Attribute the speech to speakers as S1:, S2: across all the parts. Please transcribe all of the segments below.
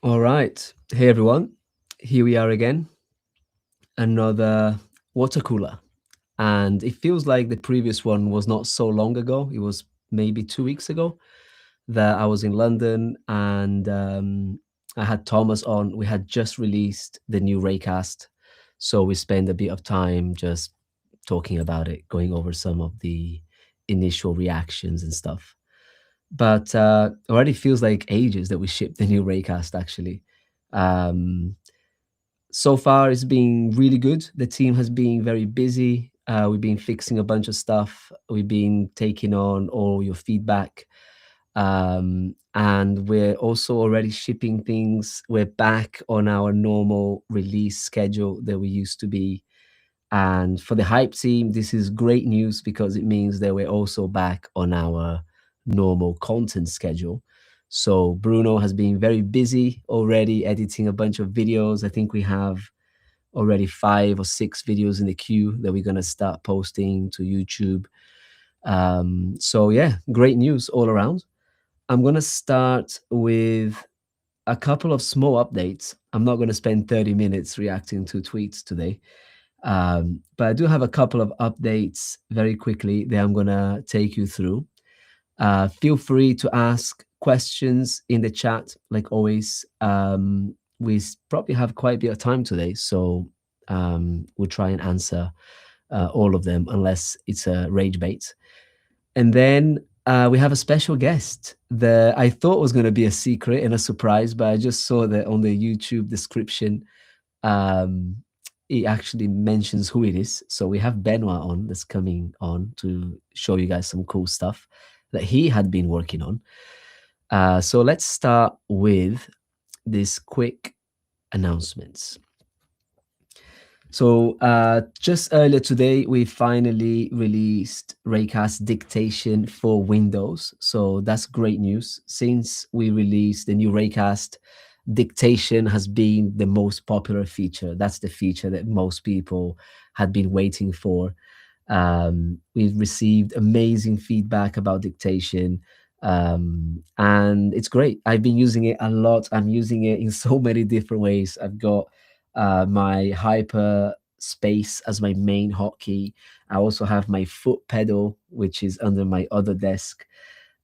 S1: All right. Hey, everyone. Here we are again. Another water cooler. And it feels like the previous one was not so long ago. It was maybe 2 weeks ago that I was in London and I had Thomas on. We had just released the new Raycast. So we spent a bit of time just talking about it, going over some of the initial reactions and stuff. But already feels like ages that we shipped the new Raycast, actually. Um, so far, it's been really good. The team has been very busy. We've been fixing a bunch of stuff. We've been taking on all your feedback. And we're also already shipping things. We're back on our normal release schedule that we used to be. And for the hype team, this is great news because it means that we're also back on our normal content schedule. So Bruno has been very busy already editing a bunch of videos. I think we have already 5 or 6 videos in the queue that we're going to start posting to YouTube. So yeah, great news all around. I'm going to start with a couple of small updates. I'm not going to spend 30 minutes reacting to tweets today. But I do have a couple of updates very quickly that I'm going to take you through. Feel free to ask questions in the chat, like always. Probably have quite a bit of time today, so we'll try and answer all of them, unless it's a rage bait. And then we have a special guest that I thought was going to be a secret and a surprise, but I just saw that on the YouTube description. Um, it actually mentions who it is. So we have Benoît on that's coming on to show you guys some cool stuff that he had been working on. So let's start with these quick announcements. So just earlier today, we finally released Raycast Dictation for Windows. So that's great news. Since we released the new Raycast, dictation has been the most popular feature. That's the feature that most people had been waiting for. We've received amazing feedback about dictation, and it's great. I've been using it a lot. I'm using it in so many different ways. I've got my hyper space as my main hotkey. I also have my foot pedal, which is under my other desk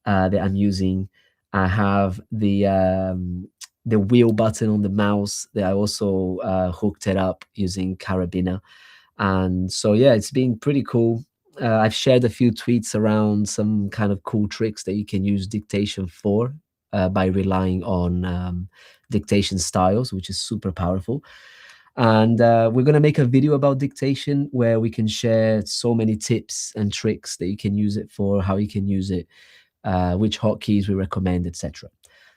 S1: that I'm using. I have the wheel button on the mouse that I also hooked it up using Carabiner. And so, yeah, it's been pretty cool. I've shared a few tweets around some kind of cool tricks that you can use dictation for by relying on dictation styles, which is super powerful. And we're going to make a video about dictation where we can share so many tips and tricks that you can use it for, how you can use it, which hotkeys we recommend, etc.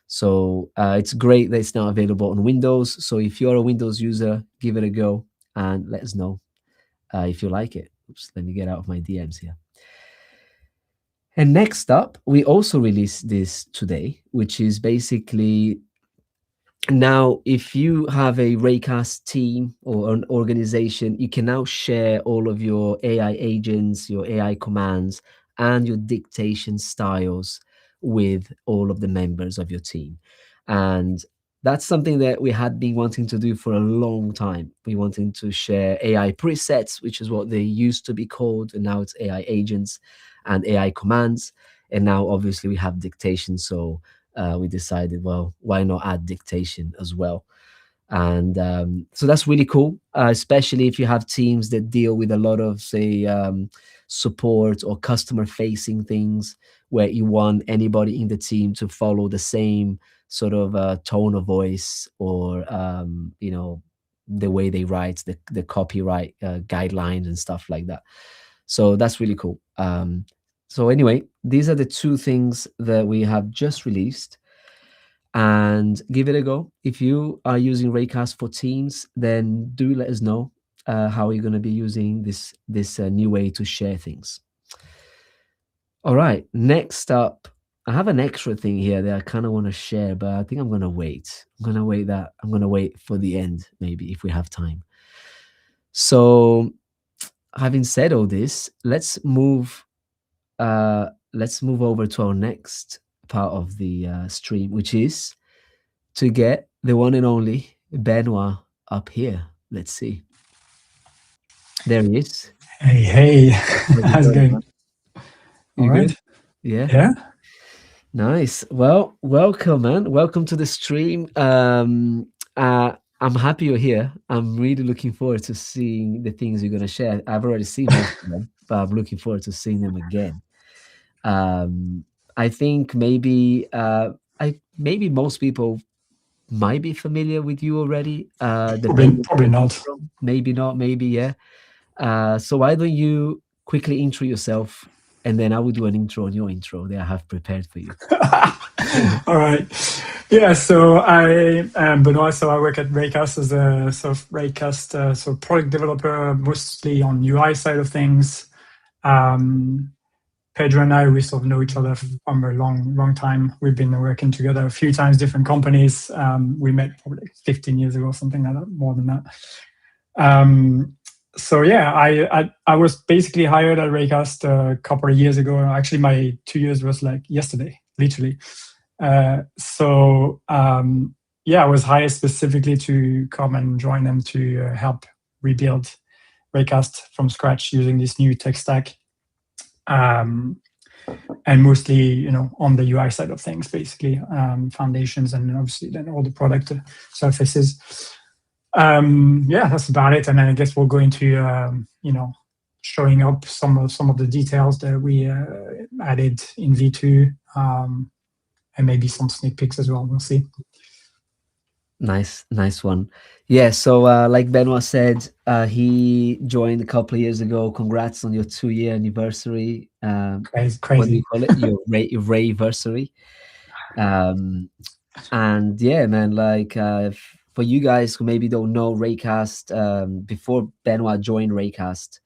S1: So it's great that it's now available on Windows. So if you're a Windows user, give it a go and let us know if you like it. Oops, let me get out of my DMs here. And next up, we also released this today, which is basically now if you have a Raycast team or an organization, you can now share all of your AI agents, your AI commands, and your dictation styles with all of the members of your team. And that's something that we had been wanting to do for a long time. We wanted to share AI presets, which is what they used to be called, and now it's AI agents and AI commands. And now obviously we have dictation. So we decided, well, why not add dictation as well? And so that's really cool, especially if you have teams that deal with a lot of, say, support or customer facing things where you want anybody in the team to follow the same sort of tone of voice or, the way they write, the copyright guidelines and stuff like that. So that's really cool. So anyway, these are the two things that we have just released, and give it a go. If you are using Raycast for Teams, then do let us know how you're going to be using this new way to share things. All right, next up, I have an extra thing here that I kind of want to share, but I think I'm going to wait. I'm going to wait for the end, maybe, if we have time. So having said all this, let's move over to our next part of the stream, which is to get the one and only Benoît up here. Let's see. There he is.
S2: Hey,
S1: How's it
S2: how's it
S1: going, man?
S2: going?
S1: You
S2: All
S1: good?
S2: right.
S1: Yeah.
S2: Yeah.
S1: Nice. Well, welcome, man. Welcome to the stream. I'm happy you're here. I'm really looking forward to seeing the things you're gonna share. I've already seen most of them, but I'm looking forward to seeing them again. Um, I think maybe most people might be familiar with you already. Depending
S2: Probably
S1: where you're
S2: not.
S1: from. Maybe not. Maybe yeah. So why don't you quickly intro yourself, and then I will do an intro on your intro that I have prepared for you.
S2: All right. Yeah. So I am Benoît. So I work at Raycast as a sort of Raycast product developer, mostly on UI side of things. Um, Pedro and I, we sort of know each other from a long time. We've been working together a few times, different companies. We met probably like 15 years ago, something like that, more than that. So yeah, I was basically hired at Raycast a couple of years ago. Actually, my 2 years was like yesterday, literally. Yeah, I was hired specifically to come and join them to help rebuild Raycast from scratch using this new tech stack. And mostly, on the UI side of things, basically foundations, and obviously then all the product surfaces. Yeah, that's about it. And then I guess we'll go into showing up some of the details that we added in V2, and maybe some sneak peeks as well. We'll see.
S1: Nice one. Yeah, so like Benoit said, he joined a couple of years ago. Congrats on your 2-year anniversary. What do you
S2: Crazy.
S1: call it? Your Rayversary. And yeah, man, like for you guys who maybe don't know Raycast, before Benoit joined Raycast,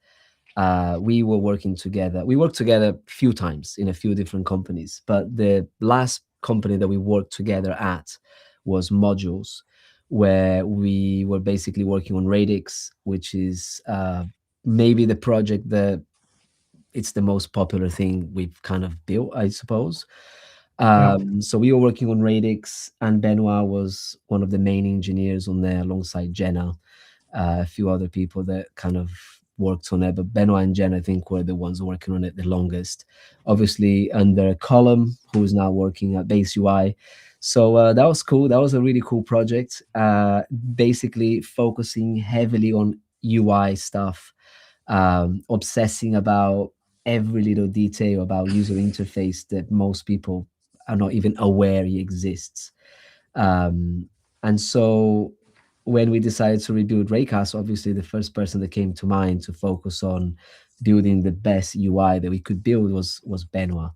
S1: we were working together. We worked together a few times in a few different companies, but the last company that we worked together at was Modules, where we were basically working on Radix, which is maybe the project that it's the most popular thing we've kind of built, I suppose.
S2: Yeah.
S1: So we were working on Radix, and Benoit was one of the main engineers on there alongside Jenna, a few other people that kind of worked on it. But Benoit and Jenna, I think, were the ones working on it the longest. Obviously, under Column, who's now working at Base UI. So that was cool. That was a really cool project. Basically, focusing heavily on UI stuff, obsessing about every little detail about user interface that most people are not even aware he exists. And so when we decided to rebuild Raycast, obviously the first person that came to mind to focus on building the best UI that we could build was Benoit.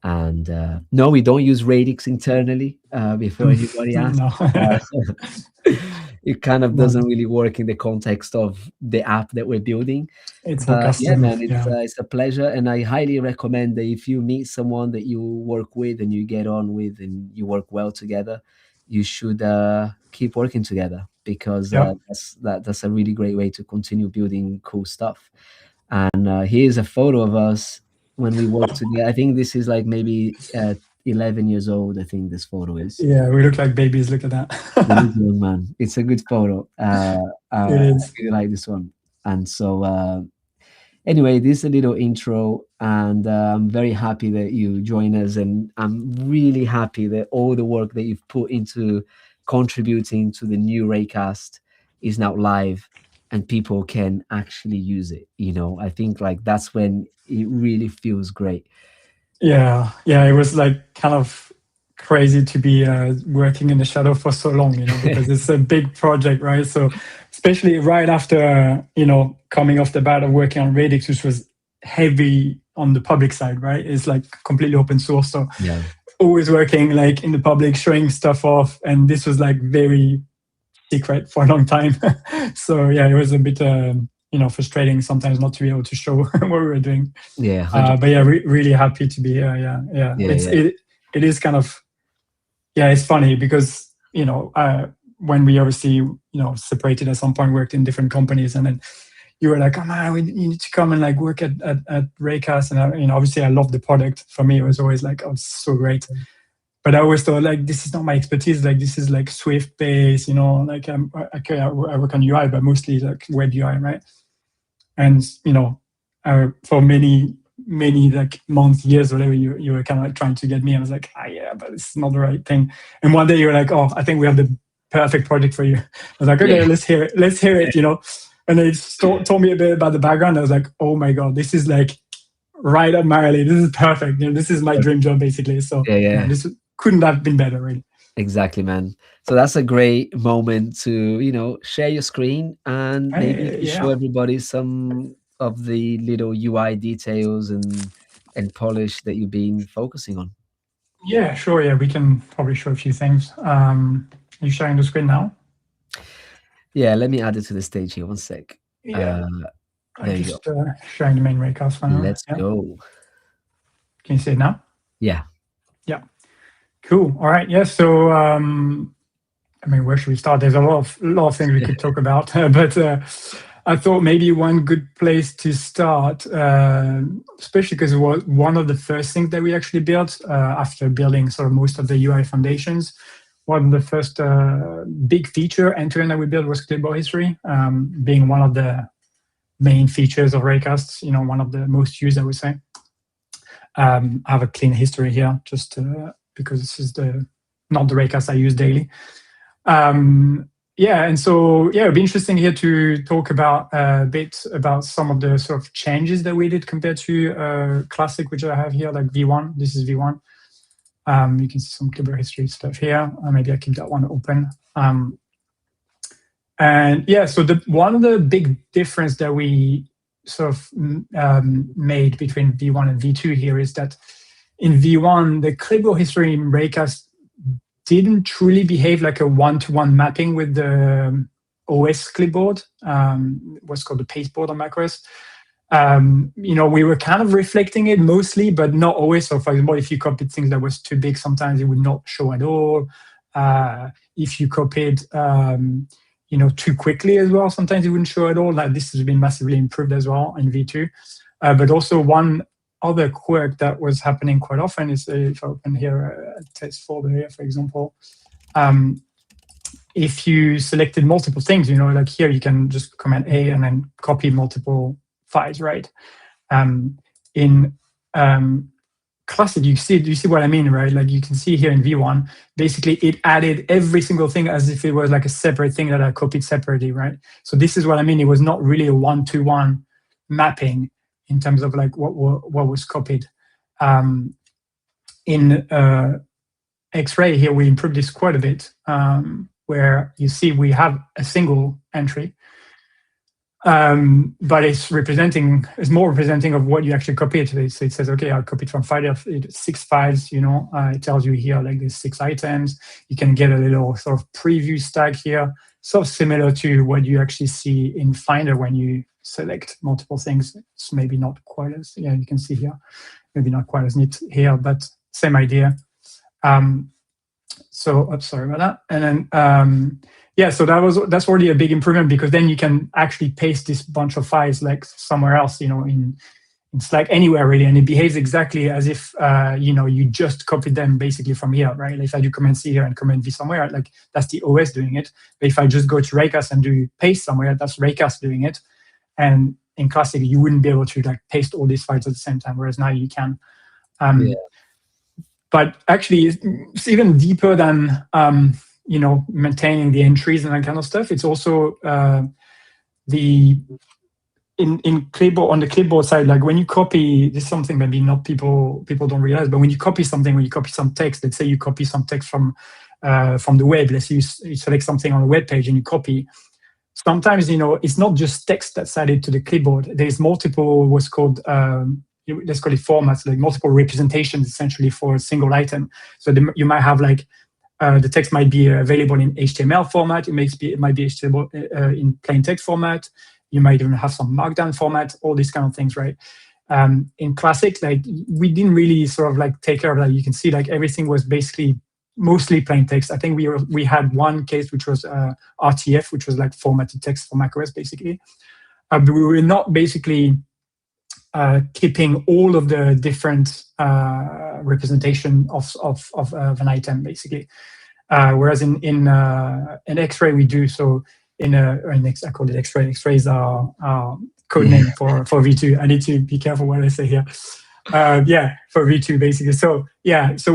S1: And no, we don't use Radix internally, before anybody asks.
S2: No.
S1: It kind of
S2: No.
S1: doesn't really work in the context of the app that we're building.
S2: It's all
S1: But yeah,
S2: custom.
S1: man,
S2: Yeah.
S1: it's a pleasure, and I highly recommend that if you meet someone that you work with and you get on with and you work well together, you should keep working together, because
S2: Yeah.
S1: that's a really great way to continue building cool stuff. And here's a photo of us when we worked together. I think this is like maybe 11 years old. I think this photo is.
S2: Yeah. We look like babies. Look at that.
S1: It is young, man. It's a good photo.
S2: It
S1: I
S2: is.
S1: really like this one. And so anyway, this is a little intro, and I'm very happy that you join us, and I'm really happy that all the work that you've put into contributing to the new Raycast is now live and people can actually use it. I think like that's when it really feels great.
S2: Yeah, it was like kind of crazy to be working in the shadow for so long, because it's a big project, right? So especially right after, coming off the bat of working on Radix, which was heavy on the public side, right? It's like completely open source. So
S1: Yeah.
S2: always working like in the public, showing stuff off. And this was like very secret for a long time. So yeah, it was a bit, frustrating sometimes not to be able to show what we were doing.
S1: Yeah.
S2: But yeah, really happy to be here. Yeah. It is kind of, it's funny because, when we obviously, separated at some point, worked in different companies, and then you were like, oh man, you need to come and like work at Raycast. And obviously I love the product. For me, it was always like, oh, it's so great. but I always thought like this is not my expertise. Like this is like Swift based, like I work on UI, but mostly like web UI, right? And for many like months, years, whatever, you were kind of like trying to get me. I was like, yeah, but it's not the right thing. And one day you were like, oh, I think we have the perfect project for you. I was like, okay, let's hear it, And they told me a bit about the background. I was like, oh my God, this is like right up my alley. This is perfect. This is my dream job, basically. So this couldn't have been better, really.
S1: Exactly, man. So that's a great moment to, share your screen and maybe show everybody some of the little UI details and polish that you've been focusing on.
S2: Yeah, sure. Yeah, we can probably show a few things. Are you sharing the screen now?
S1: Yeah, let me add it to the stage here. One sec.
S2: Yeah.
S1: There you
S2: go. Sharing the main Raycast Front End.
S1: Let's go.
S2: Can you see it now?
S1: Yeah.
S2: Yeah. Cool. All right. Yeah. So, where should we start? There's a lot of things we could talk about, but I thought maybe one good place to start, especially because it was one of the first things that we actually built after building sort of most of the UI foundations. One of the first big feature end-to-end that we built was clipboard history, being one of the main features of Raycast, one of the most used, I would say. I have a clean history here, just because this is not the Raycast I use daily. And so it'd be interesting here to talk about a bit about some of the sort of changes that we did compared to Classic, which I have here, like V1. This is V1. You can see some clipboard history stuff here. Maybe I keep that one open. So one of the big difference that we sort of made between V1 and V2 here is that in V1, the clipboard history in Raycast didn't truly behave like a one-to-one mapping with the OS clipboard. What's called the pasteboard on macOS. We were kind of reflecting it mostly, but not always. So for example, if you copied things that was too big, sometimes it would not show at all. If you copied too quickly as well, sometimes it wouldn't show at all. Like this has been massively improved as well in V2. But also one other quirk that was happening quite often is if I open here a test folder here, for example, if you selected multiple things, like here you can just Command A and then copy multiple files, right? In Classic, do you see what I mean, right? Like you can see here in V1, basically it added every single thing as if it was like a separate thing that I copied separately, right? So this is what I mean. It was not really a one-to-one mapping in terms of like what was copied. In X-Ray here, we improved this quite a bit, where you see we have a single entry, but it's more representing of what you actually copied. So it says, okay, I copied from 6 files, it tells you here like there's 6 items. You can get a little sort of preview stack here, sort of similar to what you actually see in Finder when you select multiple things. It's maybe not quite as, you can see here, maybe not quite as neat here, but same idea. Sorry about that. And then, so that's already a big improvement, because then you can actually paste this bunch of files like somewhere else, in Slack, anywhere really, and it behaves exactly as if, you just copied them basically from here, right? Like if I do Command C here and Command V somewhere, like that's the OS doing it. But if I just go to Raycast and do paste somewhere, that's Raycast doing it. And in Classic, you wouldn't be able to like paste all these files at the same time, whereas now you can. But actually, it's even deeper than maintaining the entries and that kind of stuff. It's also in clipboard, on the clipboard side, like when you copy, this is something maybe not people don't realize, but when you copy something, when you copy some text, let's say you copy some text from the web, let's say you select something on a web page and you copy. Sometimes, it's not just text that's added to the clipboard. There's multiple, what's called, let's call it formats, like multiple representations essentially for a single item. So you might have like, the text might be available in HTML format. It might be HTML in plain text format. You might even have some markdown format, all these kind of things, right? In Classic, like we didn't really sort of like take care of that. You can see like everything was basically mostly plain text. I think we had one case which was RTF, which was like formatted text for macOS basically. But we were not basically keeping all of the different representation of an item, basically. Whereas in X-ray we do so. I call it X-ray. X-ray is our code name for V2. I need to be careful what I say here. For V2 basically. So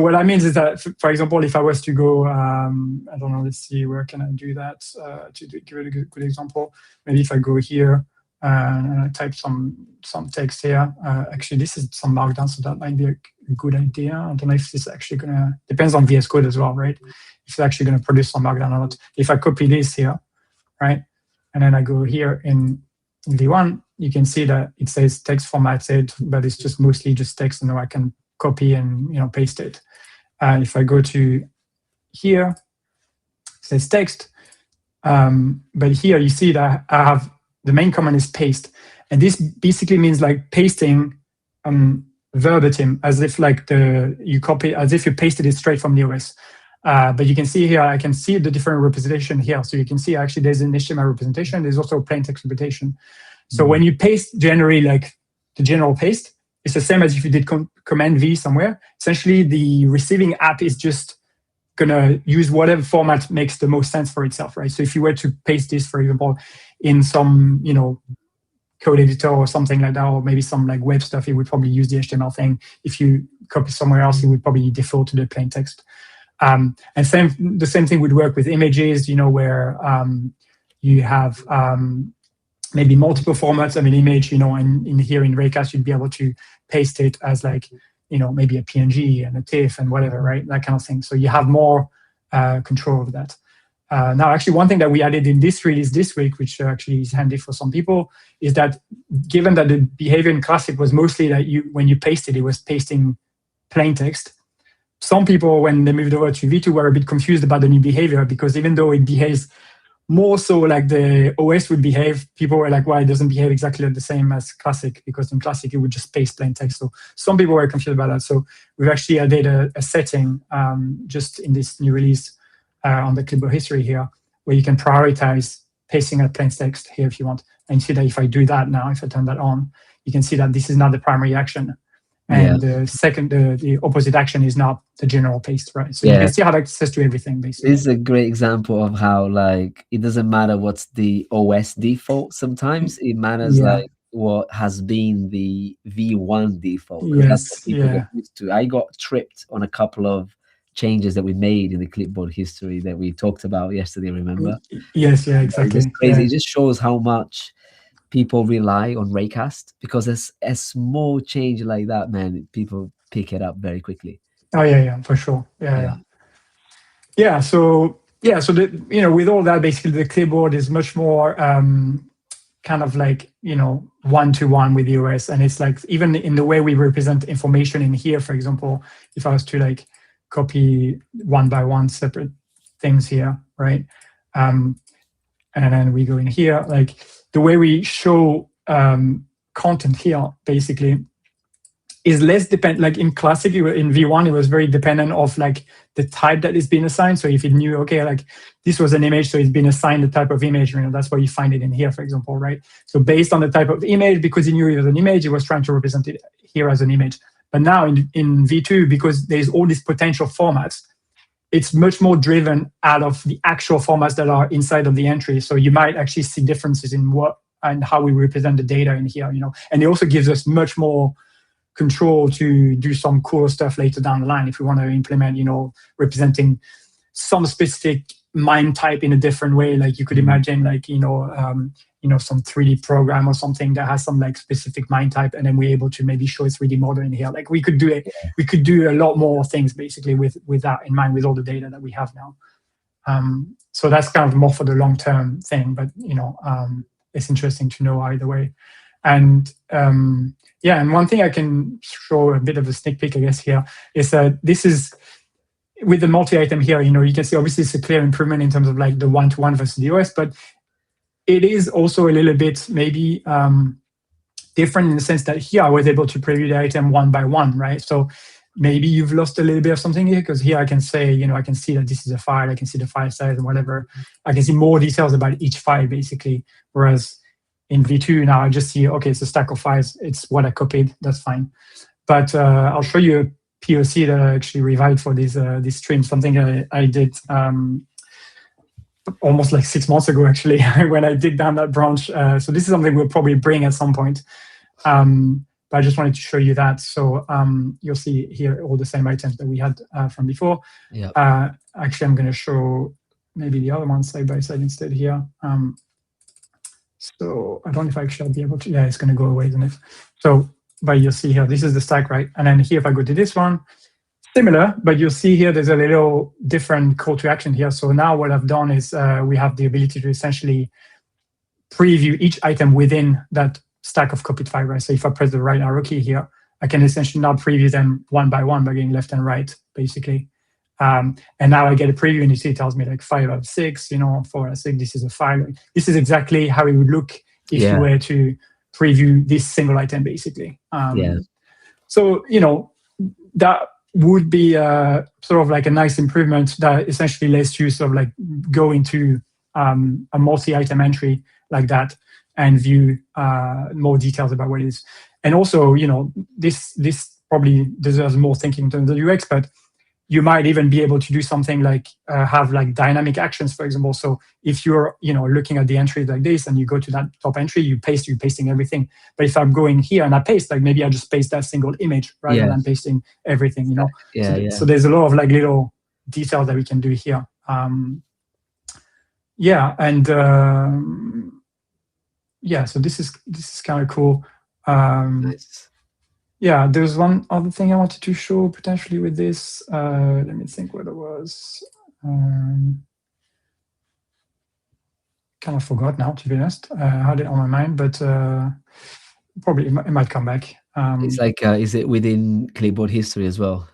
S2: what that means is that, for example, if I was to go, I don't know, let's see, where can I do that to give it a good example? Maybe if I go here and I type some text here. Actually, this is some Markdown, so that might be a good idea. I don't know if this is actually gonna, depends on VS Code as well, right? If it's actually gonna produce some Markdown or not. If I copy this here, right, and then I go here in V1, you can see that it says text formatted, but it's just mostly just text, and I can copy and paste it. If I go to here, it says text, but here you see that I have the main command is paste, and this basically means like pasting verbatim, as if like as if you pasted it straight from the OS. But you can see here, I can see the different representation here. So you can see actually there's an HTML representation, there's also a plain text representation. So when you paste generally like the general paste, it's the same as if you did Command V somewhere. Essentially, the receiving app is just gonna use whatever format makes the most sense for itself, right? So if you were to paste this, for example, in some code editor or something like that, or maybe some like web stuff, it would probably use the HTML thing. If you copy somewhere else, it would probably default to the plain text. And the same thing would work with images, where you have maybe multiple formats of an image, and in here in Raycast, you'd be able to paste it as like, maybe a PNG and a TIFF and whatever, right? That kind of thing. So you have more control over that. Now, actually, one thing that we added in this release this week, which actually is handy for some people, is that given that the behavior in Classic was mostly that when you pasted, it was pasting plain text. Some people, when they moved over to V2, were a bit confused about the new behavior, because even though it behaves more so like the OS would behave, people were like, why it doesn't behave exactly the same as Classic? Because in Classic, it would just paste plain text. So some people were confused about that. So we've actually added a setting just in this new release on the clipboard history here, where you can prioritize pasting a plain text here if you want. And you see that if I do that now, if I turn that on, you can see that this is not the primary action. And the opposite action is not the general paste, right? So you can still have access to everything, basically.
S1: This is a great example of how, like, it doesn't matter what's the OS default. Sometimes it matters like what has been the V1 default. That's what people get used to. I got tripped on a couple of changes that we made in the clipboard history that we talked about yesterday, remember?
S2: Yes, exactly.
S1: It's crazy. It just shows how much people rely on Raycast, because a small change like that, man, people pick it up very quickly.
S2: Oh yeah, for sure. So with all that, basically the clipboard is much more kind of like one-to-one with the OS, and it's like even in the way we represent information in here. For example, if I was to like copy one by one separate things here, right? And then we go in here, like the way we show content here basically is less dependent. Like in Classic, in V1, it was very dependent of like the type that is being assigned. So if it knew, okay, like this was an image, so it's been assigned the type of image, that's why you find it in here, for example, right? So based on the type of image, because it knew it was an image, it was trying to represent it here as an image. But now in V2, because there's all these potential formats, it's much more driven out of the actual formats that are inside of the entry. So you might actually see differences in what and how we represent the data in here, And it also gives us much more control to do some cool stuff later down the line if we want to implement, representing some specific MIME type in a different way. Like you could imagine, like some 3D program or something that has some like specific MIME type, and then we're able to maybe show a 3D model in here. Like we could do it. We could do a lot more things basically with that in mind, with all the data that we have now. So that's kind of more for the long term thing, but it's interesting to know either way. And and one thing I can show a bit of a sneak peek, I guess, here is that this is with the multi-item here. You can see obviously it's a clear improvement in terms of like the one-to-one versus the OS, but it is also a little bit maybe different in the sense that here I was able to preview the item one by one, right? So maybe you've lost a little bit of something here, because here I can say, I can see that this is a file, I can see the file size and whatever. I can see more details about each file basically. Whereas in V2. Now I just see, okay, it's a stack of files. It's what I copied. That's fine. But I'll show you a POC that I actually revived for this stream, something I did almost like 6 months ago, actually, when I dig down that branch. So this is something we'll probably bring at some point. But I just wanted to show you that. So you'll see here all the same items that we had from before.
S1: Yeah.
S2: Actually, I'm going to show maybe the other one side by side instead here. So I don't know if I actually will be able to. Yeah, it's going to go away, isn't it? So, but you'll see here, this is the stack, right? And then here, if I go to this one, similar, but you'll see here there's a little different call to action here. So now what I've done is we have the ability to essentially preview each item within that stack of copied file, right? So if I press the right arrow key here, I can essentially now preview them one by one by going left and right, basically. And now I get a preview, and you see it tells me like 5 out of 6, 4 out of 6. This is a file. This is exactly how it would look if you were to preview this single item, basically. So that would be sort of like a nice improvement that essentially lets you sort of like go into a multi-item entry like that and view more details about what it is. And also, this probably deserves more thinking in terms of UX, but you might even be able to do something like have like dynamic actions, for example. So if you're looking at the entry like this and you go to that top entry, you're pasting everything. But if I'm going here and I paste, like maybe I just paste that single image rather than pasting everything, So there's a lot of like little details that we can do here. So this is kind of cool.
S1: Nice.
S2: Yeah, there's one other thing I wanted to show potentially with this. Let me think what it was. Kind of forgot now, to be honest. I had it on my mind, but probably it might come back.
S1: It's like, is it within clipboard history as well?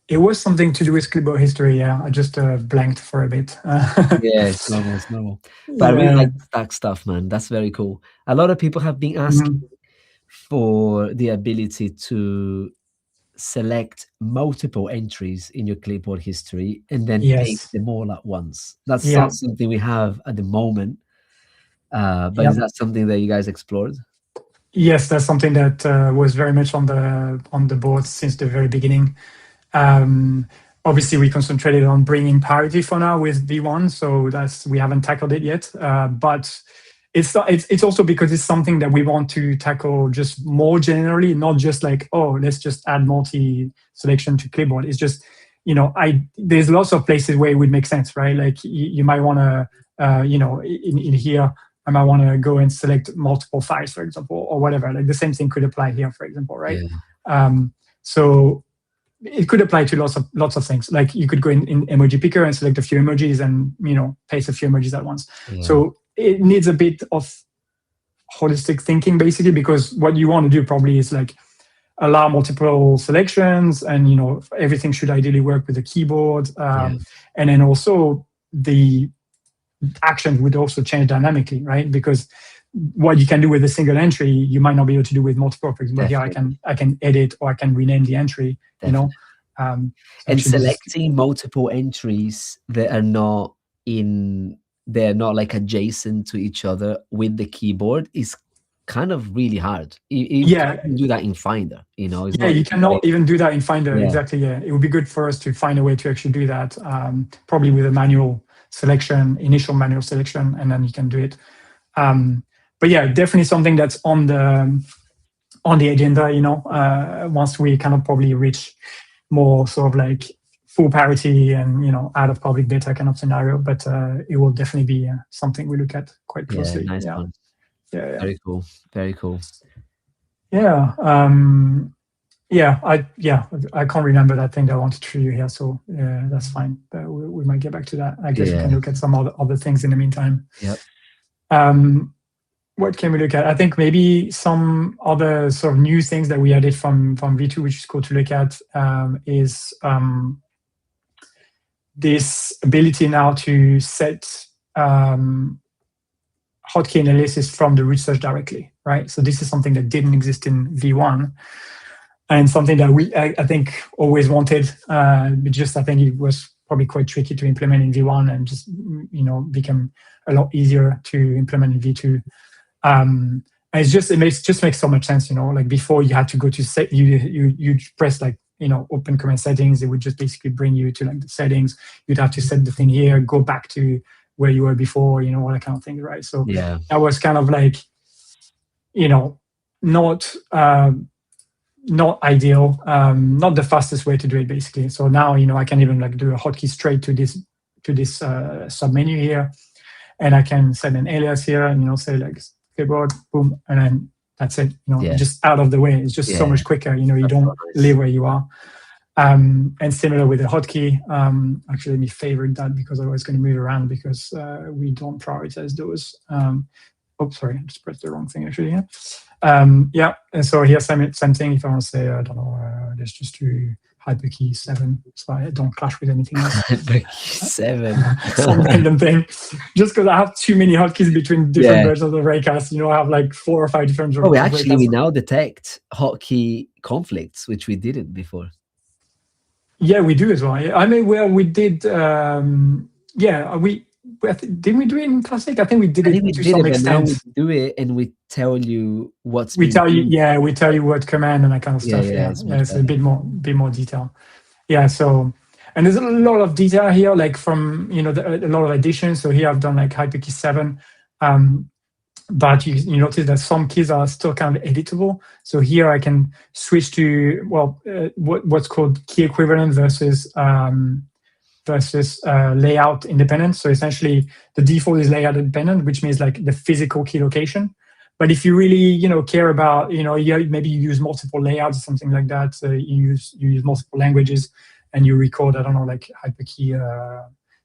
S2: It was something to do with clipboard history, yeah. I just blanked for a bit.
S1: Yeah, it's normal. But I really like stack stuff, man. That's very cool. A lot of people have been asking for the ability to select multiple entries in your clipboard history and then paste them all at once. That's not something we have at the moment. But is that something that you guys explored?
S2: Yes, that's something that was very much on the board since the very beginning. Obviously, we concentrated on bringing parity for now with V1, so we haven't tackled it yet. But it's also because it's something that we want to tackle just more generally, not just like, let's just add multi-selection to clipboard. It's just, there's lots of places where it would make sense, right? Like you might want to, in here, I might want to go and select multiple files, for example, or whatever. Like the same thing could apply here, for example, right? Yeah. So it could apply to lots of things. Like you could go in emoji picker and select a few emojis and paste a few emojis at once. Yeah. So it needs a bit of holistic thinking, basically, because what you want to do probably is like allow multiple selections, and everything should ideally work with the keyboard, and then also the actions would also change dynamically, right? Because what you can do with a single entry, you might not be able to do with multiple. For example, here I can edit or I can rename the entry.
S1: And selecting multiple entries that are not they're not like adjacent to each other with the keyboard is kind of really hard. You can do that in Finder,
S2: you cannot even do that in Finder. Exactly. Yeah, it would be good for us to find a way to actually do that, probably with a manual selection, initial manual selection, and then you can do it. But yeah, definitely something that's on the agenda. Once we kind of probably reach more sort of like full parity and out of public beta kind of scenario, but it will definitely be something we look at quite closely.
S1: Nice one.
S2: Yeah.
S1: Very cool. Very cool.
S2: Yeah. I can't remember that thing that I wanted to show you here, so that's fine. But we might get back to that. I guess we can look at some other things in the meantime.
S1: Yep.
S2: What can we look at? I think maybe some other sort of new things that we added from V2, which is cool to look at, is this ability now to set hotkey analysis from the root search directly, right? So this is something that didn't exist in V1, and something that we, I think, always wanted. But just I think it was probably quite tricky to implement in V1, and just become a lot easier to implement in V2. And it makes so much sense, like before you had to go to set, you press like, open command settings. It would just basically bring you to like the settings. You'd have to set the thing here, go back to where you were before, all that kind of thing, right? So that was kind of like, not ideal, not the fastest way to do it, basically. So now, I can even like do a hotkey straight to this sub menu here, and I can set an alias here, and say like keyboard, boom, and then that's it. Just out of the way. It's just so much quicker. You don't live where you are. And similar with the hotkey. Actually, let me favorite that because I was going to move around because we don't prioritize those. Oops, sorry, I just pressed the wrong thing actually. Yeah. And so here, same thing. If I want to say, I don't know, let's just do hyperkey 7, so I don't clash with anything else.
S1: Hyperkey 7.
S2: Some random thing. Just because I have too many hotkeys between different versions of Raycast. I have like 4 or 5 different.
S1: Oh, we now detect hotkey conflicts, which we didn't before.
S2: Yeah, we do as well. I mean, we did. Didn't we do it in Classic? I think we did it to some extent.
S1: Now we do it, and we tell you what's.
S2: We tell you what command and that kind of stuff. It's a bit more detail. Yeah. So, and there's a lot of detail here, like from a lot of additions. So here I've done like hyperkey 7, but you notice that some keys are still kind of editable. So here I can switch to what's called key equivalent versus layout independent. So essentially the default is layout independent, which means like the physical key location. But if you really, care about, maybe you use multiple layouts or something like that. So you use multiple languages and you record, I don't know, like hyperkey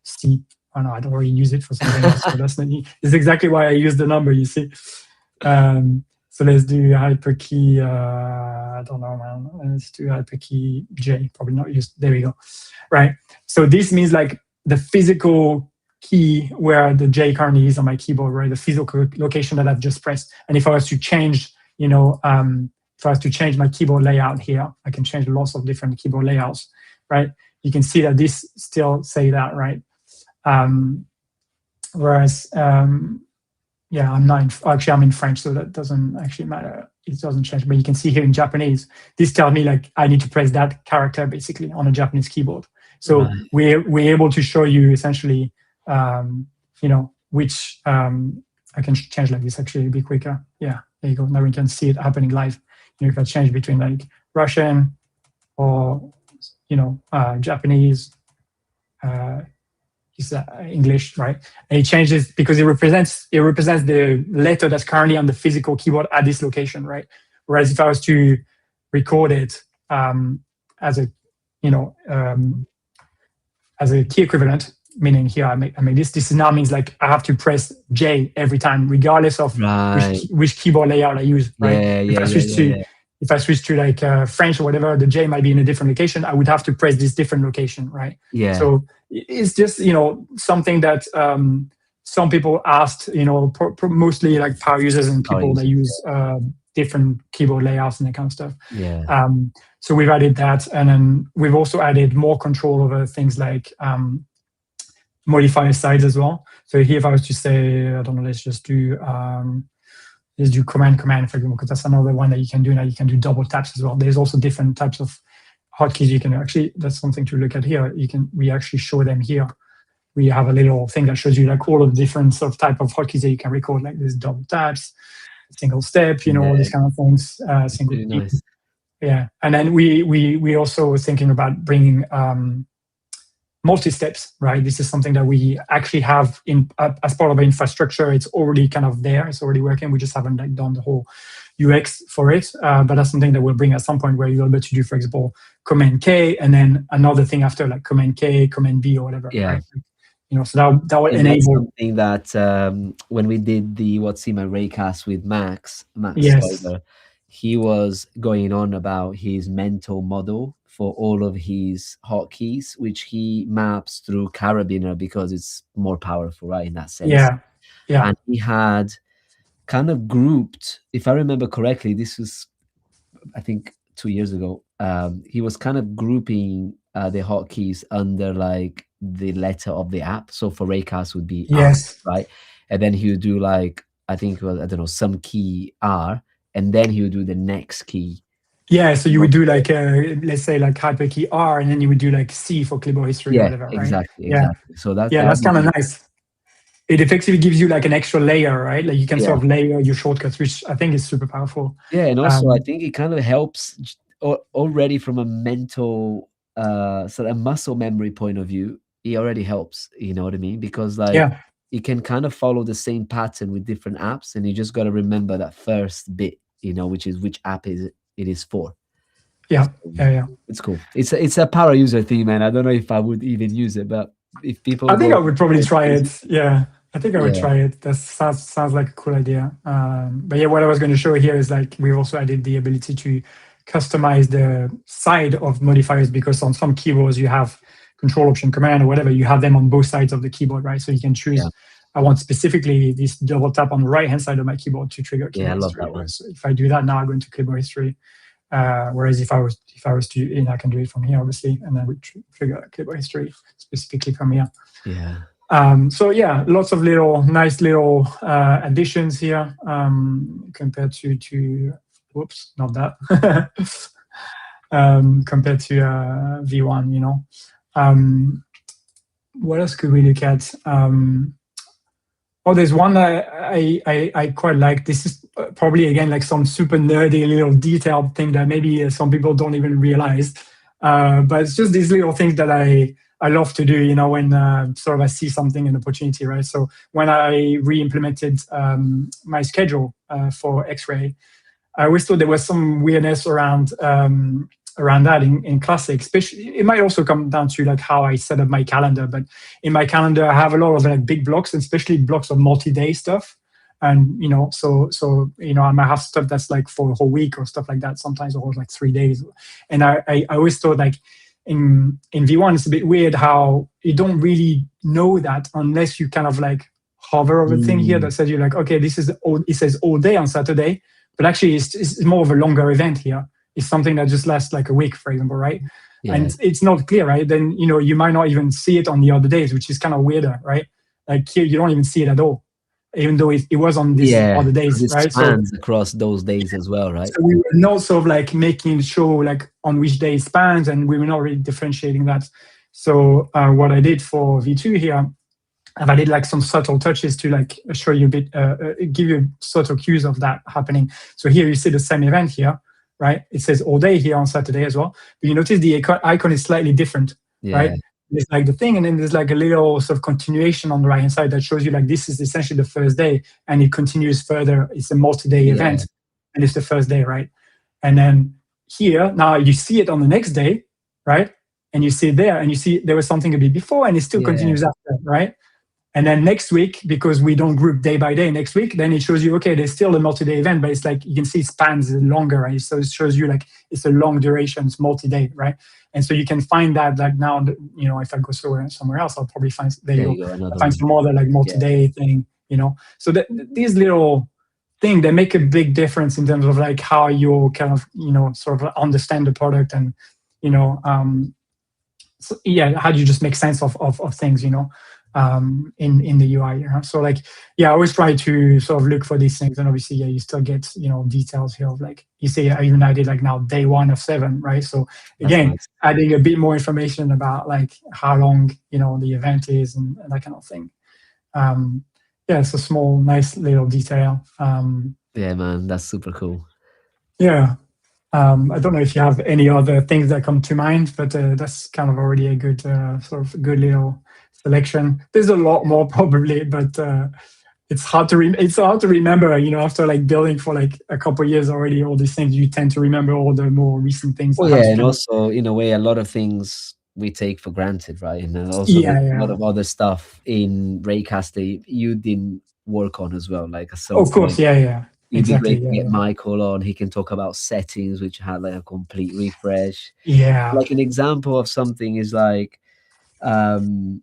S2: C. Oh no, I don't really use it for something else. So that's exactly why I use the number, you see. So let's do hyperkey, I don't know, man. Let's do hyperkey J, probably not used. There we go. Right. So this means like the physical key where the J currently is on my keyboard, right? The physical location that I've just pressed. And if I was to change, if I was to change my keyboard layout here, I can change lots of different keyboard layouts, right? You can see that this still say that, right? Whereas, I'm in French, so that doesn't actually matter. It doesn't change, but you can see here in Japanese, this tells me like I need to press that character basically on a Japanese keyboard. So we're able to show you essentially, which I can change like this actually a bit quicker. Yeah, there you go. Now we can see it happening live. If I change between like Russian or Japanese. Is English, right? And it changes because it represents the letter that's currently on the physical keyboard at this location, right? Whereas if I was to record it as a key equivalent, meaning here I make this now means like I have to press J every time, regardless of which keyboard layout I use, right? If I switch to like French or whatever, the J might be in a different location. I would have to press this different location, right?
S1: Yeah.
S2: So it's just something that some people asked, mostly like power users and people that use different keyboard layouts and that kind of stuff.
S1: Yeah.
S2: So we've added that, and then we've also added more control over things like modifier size as well. So here, if I was to say, I don't know, let's do command, for example, because that's another one that you can do. Now you can do double taps as well. There's also different types of hotkeys you can actually, that's something to look at here. We actually show them here. We have a little thing that shows you like all of the different sort of type of hotkeys that you can record, like there's double taps, single step, all these kind of things, single
S1: really nice.
S2: Yeah. And then we also were thinking about bringing multi-steps, right? This is something that we actually have as part of our infrastructure. It's already kind of there. It's already working. We just haven't like done the whole UX for it. But that's something that we'll bring at some point where you're able to do, for example, Command K, and then another thing after like Command K, Command B, or whatever.
S1: Yeah.
S2: Right? So that will enable
S1: something that when we did the What's in My Raycast with Max
S2: yes.
S1: Stoiber, he was going on about his mental model for all of his hotkeys, which he maps through Carabiner because it's more powerful, right, in that sense.
S2: Yeah.
S1: And he had kind of grouped, if I remember correctly, this was, I think, 2 years ago, he was kind of grouping the hotkeys under like the letter of the app. So for Raycast would be
S2: yes,
S1: app, right? And then he would do like I think, well, I don't know, some key R, and then he would do the next key.
S2: Yeah, so you would do like let's say like hyperkey R, and then you would do like C for clipboard history or
S1: Yeah,
S2: whatever, right?
S1: exactly,
S2: Yeah,
S1: exactly. So that
S2: yeah,
S1: that
S2: that's
S1: would
S2: kind of
S1: be,
S2: nice. It effectively gives you like an extra layer, right? Like you can
S1: yeah.
S2: sort of layer your shortcuts, which I think is super powerful.
S1: Yeah, and also I
S2: Um,
S1: think it kind of helps already from a mental, sort of muscle memory point of view. It already helps, you know what I mean? Because like
S2: yeah,
S1: you can kind of follow the same pattern with different apps, and you just got to remember that first bit, which is which app it is for.
S2: yeah,
S1: So,
S2: yeah, yeah.
S1: it's cool. It's a power user thing, man. I don't know if I would even use it, but if people
S2: I think I
S1: go,
S2: would probably try it. Yeah, I think I would
S1: yeah,
S2: try it. That sounds like a cool idea. But yeah, what I was going to show here is like we also added the ability to customize the side of modifiers, because on some keyboards you have Control Option Command or whatever. You have them on both sides of the keyboard, right? So you can
S1: yeah,
S2: choose. I want specifically this double tap on the right hand side of my keyboard to trigger
S1: yeah. I
S2: keyboard
S1: love
S2: history.
S1: that
S2: Right?
S1: one.
S2: So if I do that now, I go into keyboard history. Whereas if I was to, I can do it from here, obviously, and then we trigger keyboard history specifically from here.
S1: Yeah,
S2: So yeah, lots of nice little additions here compared to whoops, not that compared to V1. What else could we look at? Oh, there's one that I quite like. This is probably again like some super nerdy little detailed thing that maybe some people don't even realize. But it's just these little things that I love to do. When sort of I see something, an opportunity, right? So when I re-implemented my schedule for X-ray, I always thought there was some weirdness around that in Classic. Especially, it might also come down to like how I set up my calendar. But in my calendar, I have a lot of like big blocks, and especially blocks of multi-day stuff. And so I might have stuff that's like for a whole week or stuff like that. Sometimes or like 3 days. And I always thought like in V1, it's a bit weird how you don't really know that unless you kind of like hover over the thing here
S1: mm,
S2: that says you're like, okay, it says all day on Saturday. But actually, it's more of a longer event here. It's something that just lasts like a week, for example, right?
S1: yeah,
S2: And it's not clear, right? Then you might not even see it on the other days, which is kind of weirder, right? Like here, you don't even see it at all, even though it was on these
S1: yeah.
S2: other
S1: Because
S2: days,
S1: it
S2: right? So
S1: spans across those days as well, right?
S2: so we were not sort of like making sure like on which day it spans, and we were not really differentiating that. So what I did for V2 here, I've added like some subtle touches to like show you a bit, give you subtle cues of that happening. So here you see the same event here, right? It says all day here on Saturday as well. But you notice the icon is slightly different,
S1: Yeah,
S2: right? There's like the thing, and then there's like a little sort of continuation on the right hand side that shows you like this is essentially the first day, and it continues further. It's a multi-day
S1: yeah,
S2: event, and it's the first day, right? And then here, now you see it on the next day, right? And you see it there, and you see there was something a bit before, and it still
S1: yeah,
S2: continues after, right? And then next week, because we don't group day by day next week, then it shows you, okay, there's still a multi-day event, but it's like you can see it spans longer, right? So it shows you like it's a long duration, it's multi-day, right? And so you can find that like now, if I go somewhere else, I'll probably find, there you
S1: there
S2: go,
S1: you go,
S2: I'll
S1: another
S2: find
S1: one.
S2: some other like
S1: Yeah,
S2: multi-day thing. So these little things, they make a big difference in terms of like how you kind of, sort of understand the product and, you know, so, yeah, how do you just make sense of things, in the UI. So like, yeah, I always try to sort of look for these things, and obviously, yeah, you still get details here of like you say I even added like now day 1 of 7, right? So
S1: that's
S2: again,
S1: nice.
S2: adding a bit more information about like how long the event is and that kind of thing. Yeah, it's a small, nice little detail.
S1: Yeah, man, that's super cool.
S2: Yeah. I don't know if you have any other things that come to mind, but that's kind of already a good sort of good little selection. There's a lot more probably, but it's hard to remember. After like building for like a couple of years already, all these things you tend to remember all the more recent things. I
S1: Well,
S2: have
S1: yeah,
S2: to
S1: and
S2: kind of
S1: also in a way, a lot of things we take for granted, right? And then also there's
S2: yeah,
S1: a lot
S2: yeah.
S1: of other stuff in Raycast that you didn't work on as well. Like at some
S2: Of course,
S1: point,
S2: yeah, yeah,
S1: it'd be
S2: exactly,
S1: great to
S2: yeah,
S1: get
S2: yeah,
S1: Michael on. He can talk about settings, which had like a complete refresh.
S2: yeah.
S1: Like an example of something is like, um,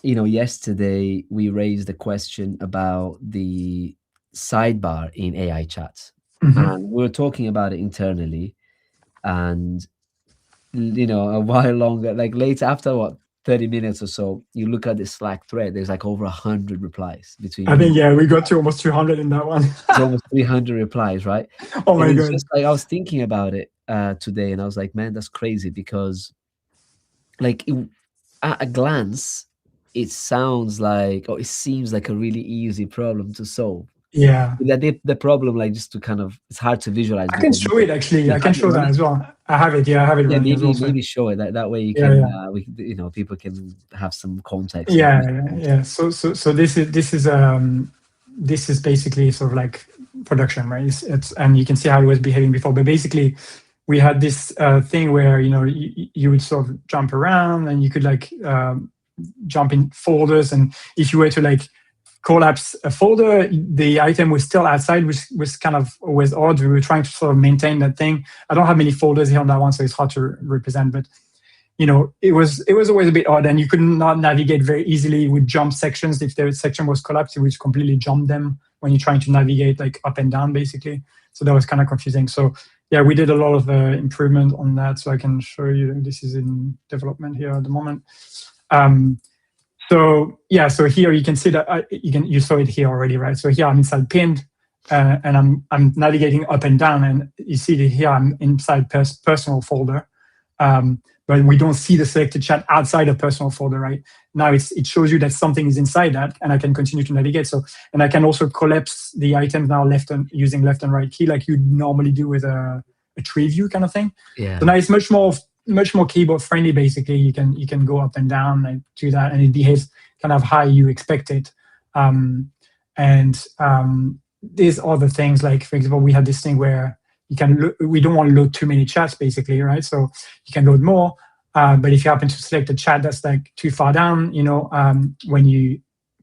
S1: yesterday we raised a question about the sidebar in AI chats,
S2: Hmm.
S1: and we were talking about it internally, and a while longer, like later after what 30 minutes or so, you look at the Slack thread, there's like over 100 replies between
S2: I
S1: me.
S2: think, yeah, we got to almost 200 in that one.
S1: It's almost 300 replies, right?
S2: Oh
S1: And
S2: my
S1: it's
S2: God.
S1: just like, I was thinking about it today, and I was like, man, that's crazy, because like at a glance, it sounds like, or it seems like a really easy problem to solve.
S2: Yeah.
S1: The problem, like, just to kind of, it's hard to visualize
S2: I can
S1: because
S2: show it actually.
S1: you
S2: I can
S1: have it
S2: show that
S1: running.
S2: as well. I have it. Yeah, I have it
S1: Yeah,
S2: running as well. So
S1: maybe show it that way you
S2: yeah,
S1: can
S2: yeah.
S1: people can have some context.
S2: Yeah. So this is basically sort of like production, right? It's and you can see how it was behaving before. But basically, we had this thing where you would sort of jump around, and you could like jump in folders, and if you were to like collapse a folder, the item was still outside, which was kind of always odd. We were trying to sort of maintain that thing. I don't have many folders here on that one, so it's hard to represent, but it was always a bit odd, and you could not navigate very easily with jump sections. If the section was collapsed, it would completely jump them when you're trying to navigate like up and down, basically. So that was kind of confusing. So yeah, we did a lot of improvement on that. So I can show you. This is in development here at the moment. So yeah, so here you can see that you saw it here already, right? So here I'm inside pinned, and I'm navigating up and down, and you see that here I'm inside personal folder. But we don't see the selected chat outside of personal folder, right? Now it shows you that something is inside that, and I can continue to navigate. So, and I can also collapse the items now using left and right key, like you normally do with a tree view kind of thing.
S1: Yeah.
S2: So now it's much more keyboard friendly. Basically, you can go up and down and do that, and it behaves kind of how you expect it. There's other things, like for example, we have this thing where we don't want to load too many chats, basically, right? So you can load more, but if you happen to select a chat that's like too far down, when you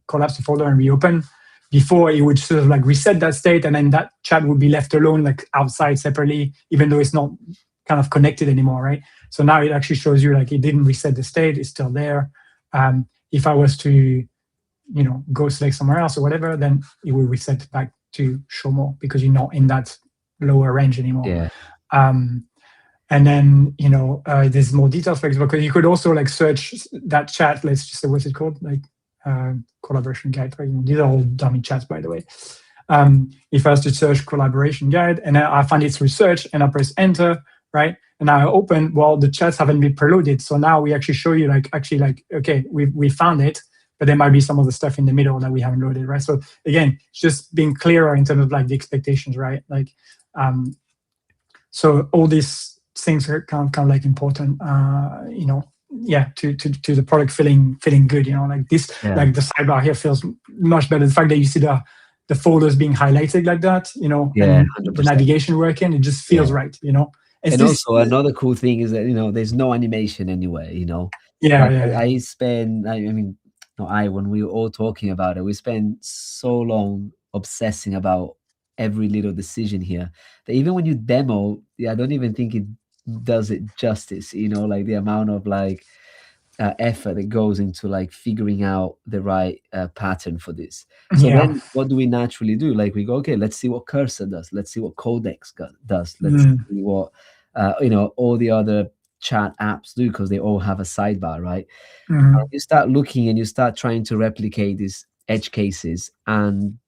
S2: collapse the folder and reopen, before it would sort of like reset that state, and then that chat would be left alone, like outside separately, even though it's not kind of connected anymore, right? So now it actually shows you like it didn't reset the state; it's still there. If I was to, go select somewhere else or whatever, then it will reset back to show more because you're not in that lower range anymore.
S1: Yeah.
S2: And then there's more details, for example, because you could also like search that chat. Let's just say, what's it called, like collaboration guide. These are all dummy chats, by the way. If I was to search collaboration guide, and then I find it through search, and I press enter, right? And now I open. Well, the chats haven't been preloaded, so now we actually show you okay, we found it, but there might be some of the stuff in the middle that we haven't loaded, right? So again, it's just being clearer in terms of like the expectations, right? Like. So all these things are kind of like important, to the product feeling good, like this, like the sidebar here feels much better. The fact that you see the folders being highlighted like that, and
S1: 100%.
S2: the navigation working, it just feels right,
S1: And also another cool thing is that there's no animation anywhere, I spend, when we were all talking about it, we spent so long obsessing about every little decision here that even when you demo, I don't even think it does it justice, like the amount of like effort that goes into like figuring out the right pattern for this. So then what do we naturally do? Like we go, okay, let's see what cursor does, let's see what codex does, let's see what all the other chat apps do, because they all have a sidebar, right? You start looking and you start trying to replicate these edge cases, and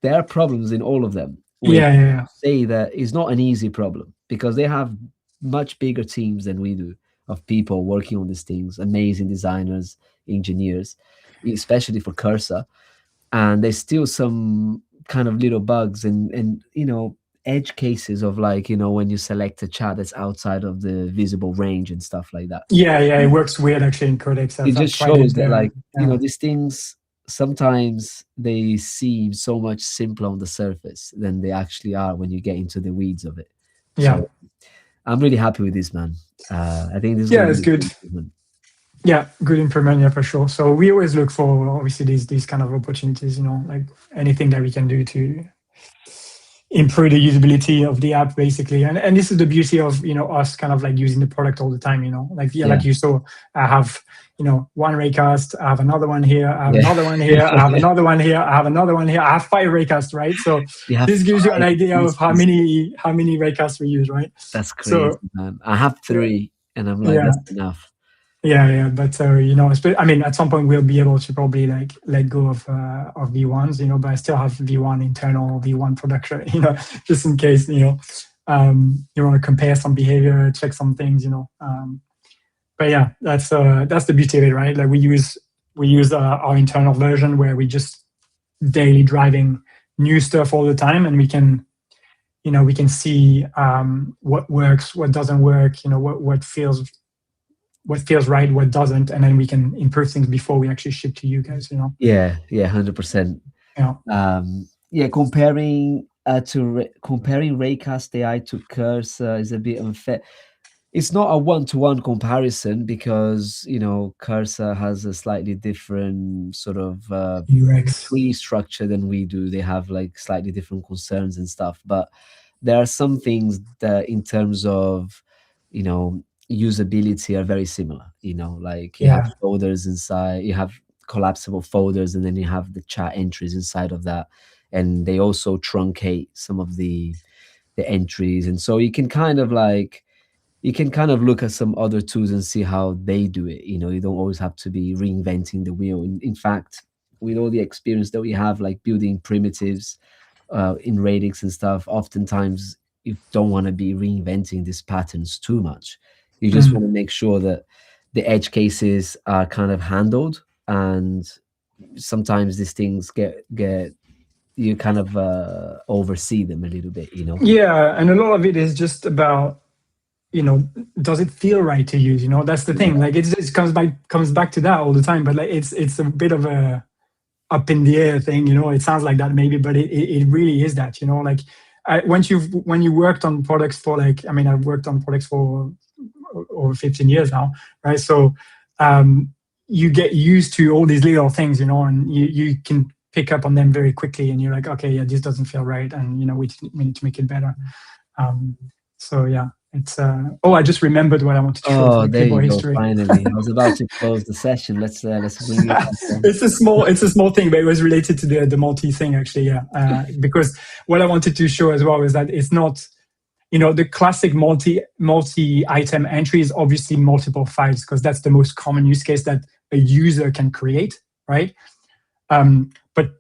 S1: there are problems in all of them. Say that it's not an easy problem because they have much bigger teams than we do of people working on these things, amazing designers, engineers, especially for cursor. And there's still some kind of little bugs and edge cases of like, when you select a chat that's outside of the visible range and stuff like that.
S2: It works weird actually in codecs.
S1: It just shows that like, these things, sometimes they seem so much simpler on the surface than they actually are when you get into the weeds of it. So I'm really happy with this, man. I think this is
S2: it's good. Good improvement, for sure. So we always look for obviously these kind of opportunities, like anything that we can do to improve the usability of the app, basically. And this is the beauty of us kind of like using the product all the time, like you saw, I have one Raycast, I have another one here, I have another one here, I have another one here, I have another one here, I have 5 Raycasts, right? So this gives you an idea of how many Raycasts we use, right?
S1: That's crazy, man. I have 3 and I'm like, that's enough.
S2: Yeah. But I mean, at some point we'll be able to probably like let go of V1s, but I still have V1 internal, V1 production, just in case, you want to compare some behavior, check some things, But yeah, that's the beauty of it, right? Like we use our internal version where we just daily driving new stuff all the time, and we can see what works, what doesn't work, what feels right, what doesn't, and then we can improve things before we actually ship to you guys.
S1: Yeah, 100%.
S2: Yeah.
S1: Comparing comparing Raycast AI to Cursor is a bit unfair. It's not a one-to-one comparison because Cursor has a slightly different sort of
S2: UX.
S1: tree structure than we do. They have like slightly different concerns and stuff, but there are some things that in terms of usability are very similar. Like you have folders inside, you have collapsible folders, and then you have the chat entries inside of that, and they also truncate some of the entries, and so you can kind of look at some other tools and see how they do it. You don't always have to be reinventing the wheel. In fact, with all the experience that we have, like building primitives in Radix and stuff, oftentimes you don't want to be reinventing these patterns too much. You just want to make sure that the edge cases are kind of handled, and sometimes these things get you kind of oversee them a little bit.
S2: Yeah, and a lot of it is just about does it feel right to use? That's the thing. Like it comes back to that all the time. But like it's a bit of a up in the air thing. It sounds like that maybe, but it really is that. Like when you worked on products for I've worked on products for over 15 years now, right? So you get used to all these little things, and you can pick up on them very quickly, and you're like, okay, yeah, this doesn't feel right, and we need to make it better. So yeah. It's I just remembered what I wanted to show.
S1: Oh, there you go. History. Finally, I was about to close the session. Let's bring it back.
S2: It's a small thing, but it was related to the multi thing actually. Yeah, because what I wanted to show as well is that it's not, the classic multi item entry is obviously multiple files, because that's the most common use case that a user can create, right? But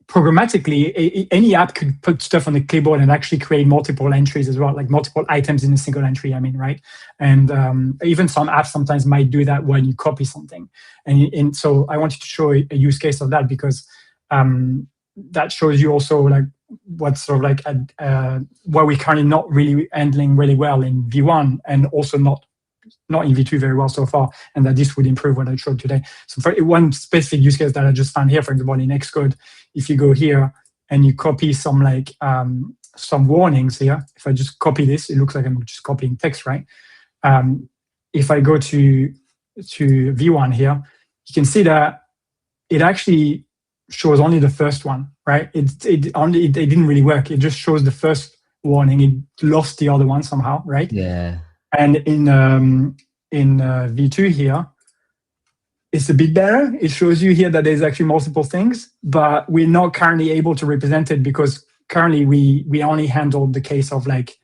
S2: programmatically, any app could put stuff on the clipboard and actually create multiple entries as well, like multiple items in a single entry, right? And even some apps sometimes might do that when you copy something. And so I wanted to show a use case of that, because that shows you also like what's sort of like what we're currently not really handling really well in V1, and also not in V2 very well so far, and that this would improve what I showed today. So for one specific use case that I just found here, for example, in Xcode, if you go here and you copy some warnings here, if I just copy this, it looks like I'm just copying text, right? If I go to V1 here, you can see that it actually shows only the first one, right? It didn't really work. It just shows the first warning. It lost the other one somehow, right?
S1: Yeah.
S2: And in V2 here, it's a bit better. It shows you here that there's actually multiple things, but we're not currently able to represent it, because currently we only handle the case of like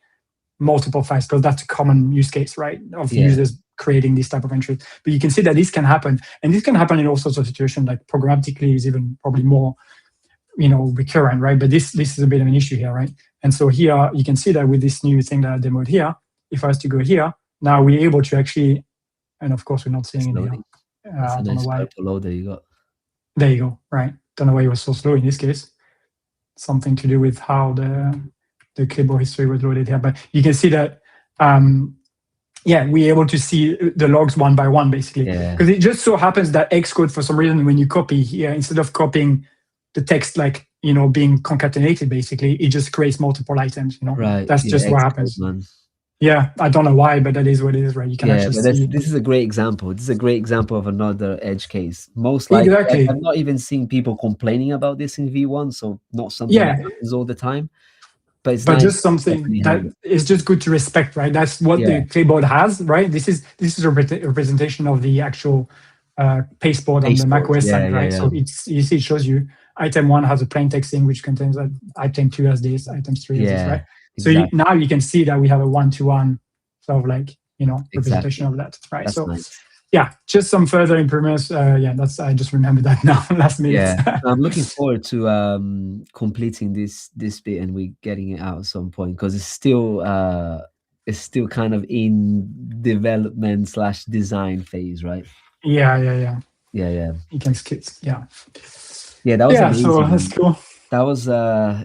S2: multiple files, because that's a common use case, right? Of users creating this type of entries. But you can see that this can happen, and this can happen in all sorts of situations. Like programmatically is even probably more, recurrent, right? But this is a bit of an issue here, right? And so here you can see that with this new thing that I demoed here, if I was to go here, now we're able to actually, and of course we're not seeing it here.
S1: I don't know why. Loader you got.
S2: There you go. Right. Don't know why it was so slow in this case. Something to do with how the clipboard history was loaded here. But you can see that, we're able to see the logs one by one, basically. Because it just so happens that Xcode, for some reason, when you copy here, instead of copying the text being concatenated, basically, it just creates multiple items.
S1: Right.
S2: That's just what happens. Man. Yeah, I don't know why, but that is what it is, right? You can actually see.
S1: This is a great example. This is a great example of another edge case. Most likely,
S2: exactly.
S1: I'm not even seeing people complaining about this in V1, so not something that happens all the time. But it's nice,
S2: just something that is just good to respect, right? That's what the clipboard has, right? This is a representation of the actual pasteboard on the macOS side, right? So you see, it shows you item 1 has a plain text thing, which contains that. Item 2 has this. Item 3 has this, right? Exactly. So now you can see that we have a one-to-one sort of representation of that, right?
S1: That's nice.
S2: yeah, just some further improvements. Yeah, that's I just remembered that now last minute.
S1: Yeah, I'm looking forward to completing this bit and we getting it out at some point because it's still kind of in development slash design phase, right?
S2: Yeah.
S1: Yeah, yeah,
S2: You can skip. Yeah,
S1: yeah. That was
S2: yeah. So that's
S1: amazing.
S2: cool.
S1: That was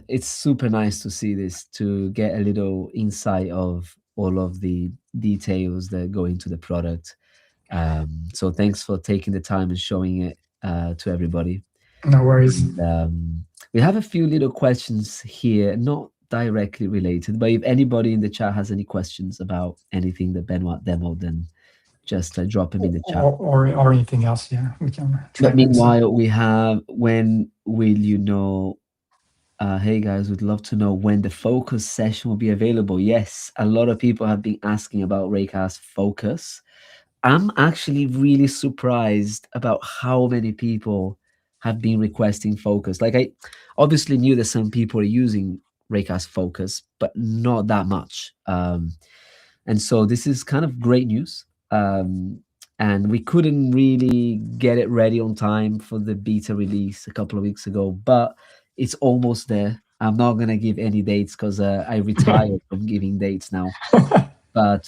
S1: it's super nice to see this to get a little insight of all of the details that go into the product. So thanks for taking the time and showing it to everybody.
S2: No worries.
S1: And we have a few little questions here, not directly related, but if anybody in the chat has any questions about anything that Benoit demoed, then just drop them in the chat.
S2: Or anything else. Yeah, we can try
S1: But
S2: and answer.
S1: meanwhile, we have when will you know? Hey guys, we'd love to know when the focus session will be available. Yes, a lot of people have been asking about Raycast Focus. I'm actually really surprised about how many people have been requesting Focus. Like I obviously knew that some people are using Raycast Focus, but not that much. And so this is kind of great news. And we couldn't really get it ready on time for the beta release a couple of weeks ago, but it's almost there. I'm not gonna give any dates because I retired from giving dates now. But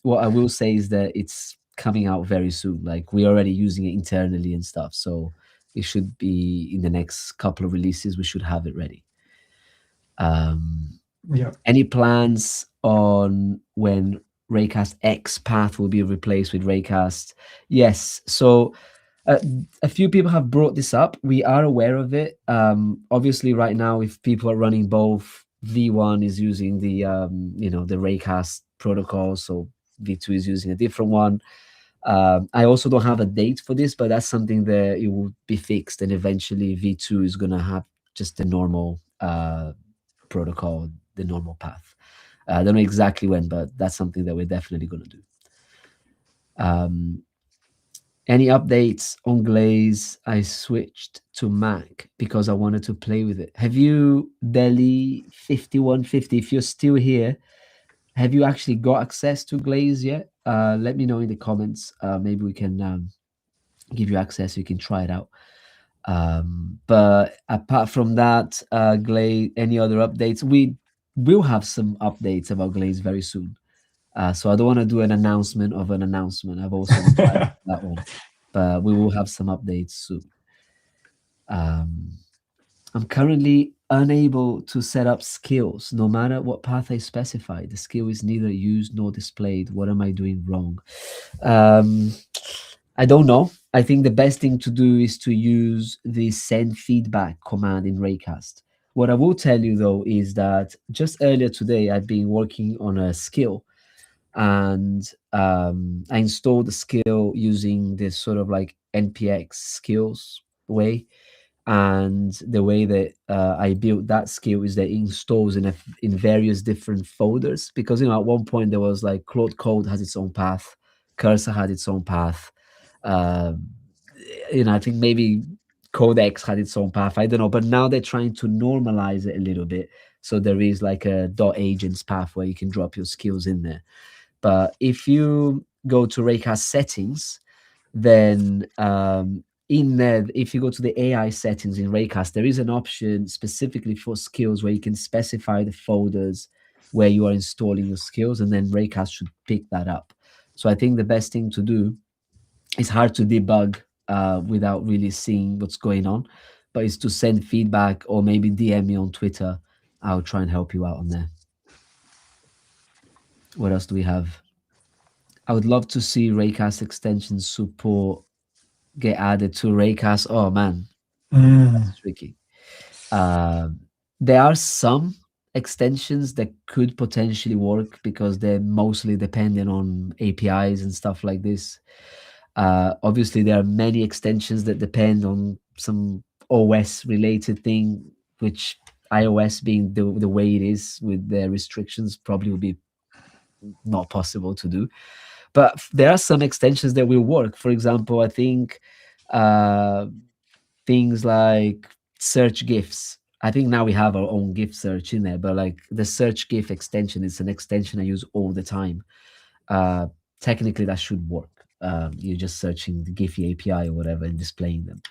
S1: what I will say is that it's coming out very soon. Like we're already using it internally and stuff, so it should be in the next couple of releases. We should have it ready. Um,
S2: Yeah.
S1: any plans on when Raycast X path will be replaced with Raycast? Yes. So uh, a few people have brought this up. We are aware of it. Obviously, right now, if people are running both, V1 is using the the Raycast protocol, so V2 is using a different one. I also don't have a date for this, but that's something that it will be fixed, and eventually V2 is gonna have just the normal protocol, the normal path. I don't know exactly when, but that's something that we're definitely gonna do. Um, any updates on Glaze? I switched to Mac because I wanted to play with it. Have you, Delhi 5150? If you're still here, have you actually got access to Glaze yet? Let me know in the comments. Maybe we can give you access. You can try it out. But apart from that, Glaze, any other updates? We will have some updates about Glaze very soon. So I don't want to do an announcement of an announcement. I've also decided that one, but we will have some updates soon. Um, I'm currently unable to set up skills, no matter what path I specify. The skill is neither used nor displayed. What am I doing wrong? Um, I don't know. I think the best thing to do is to use the send feedback command in Raycast. What I will tell you though is that just earlier today, I've been working on a skill and I installed the skill using this sort of like NPX skills way. And the way that I built that skill is that it installs in various different folders because at one point there was like Claude Code has its own path, Cursor had its own path, uh, I think maybe Codex had its own path. I don't know, but now they're trying to normalize it a little bit. So there is like a .agents path where you can drop your skills in there. But if you go to Raycast settings, then in there, if you go to the AI settings in Raycast, there is an option specifically for skills where you can specify the folders where you are installing your skills, and then Raycast should pick that up. So I think the best thing to do is hard to debug without really seeing what's going on, but it's to send feedback or maybe DM me on Twitter. I'll try and help you out on there. What else do we have? I would love to see Raycast extension support get added to Raycast. Oh man, that's tricky. There are some extensions that could potentially work because they're mostly dependent on APIs and stuff like this. Obviously, there are many extensions that depend on some OS related thing, which iOS being the way it is with their restrictions probably will be not possible to do. But there are some extensions that will work. For example, I think uh, things like search GIFs. I think now we have our own GIF search in there, but like the search GIF extension is an extension I use all the time. Technically, that should work. You're just searching the Giphy API or whatever and displaying them.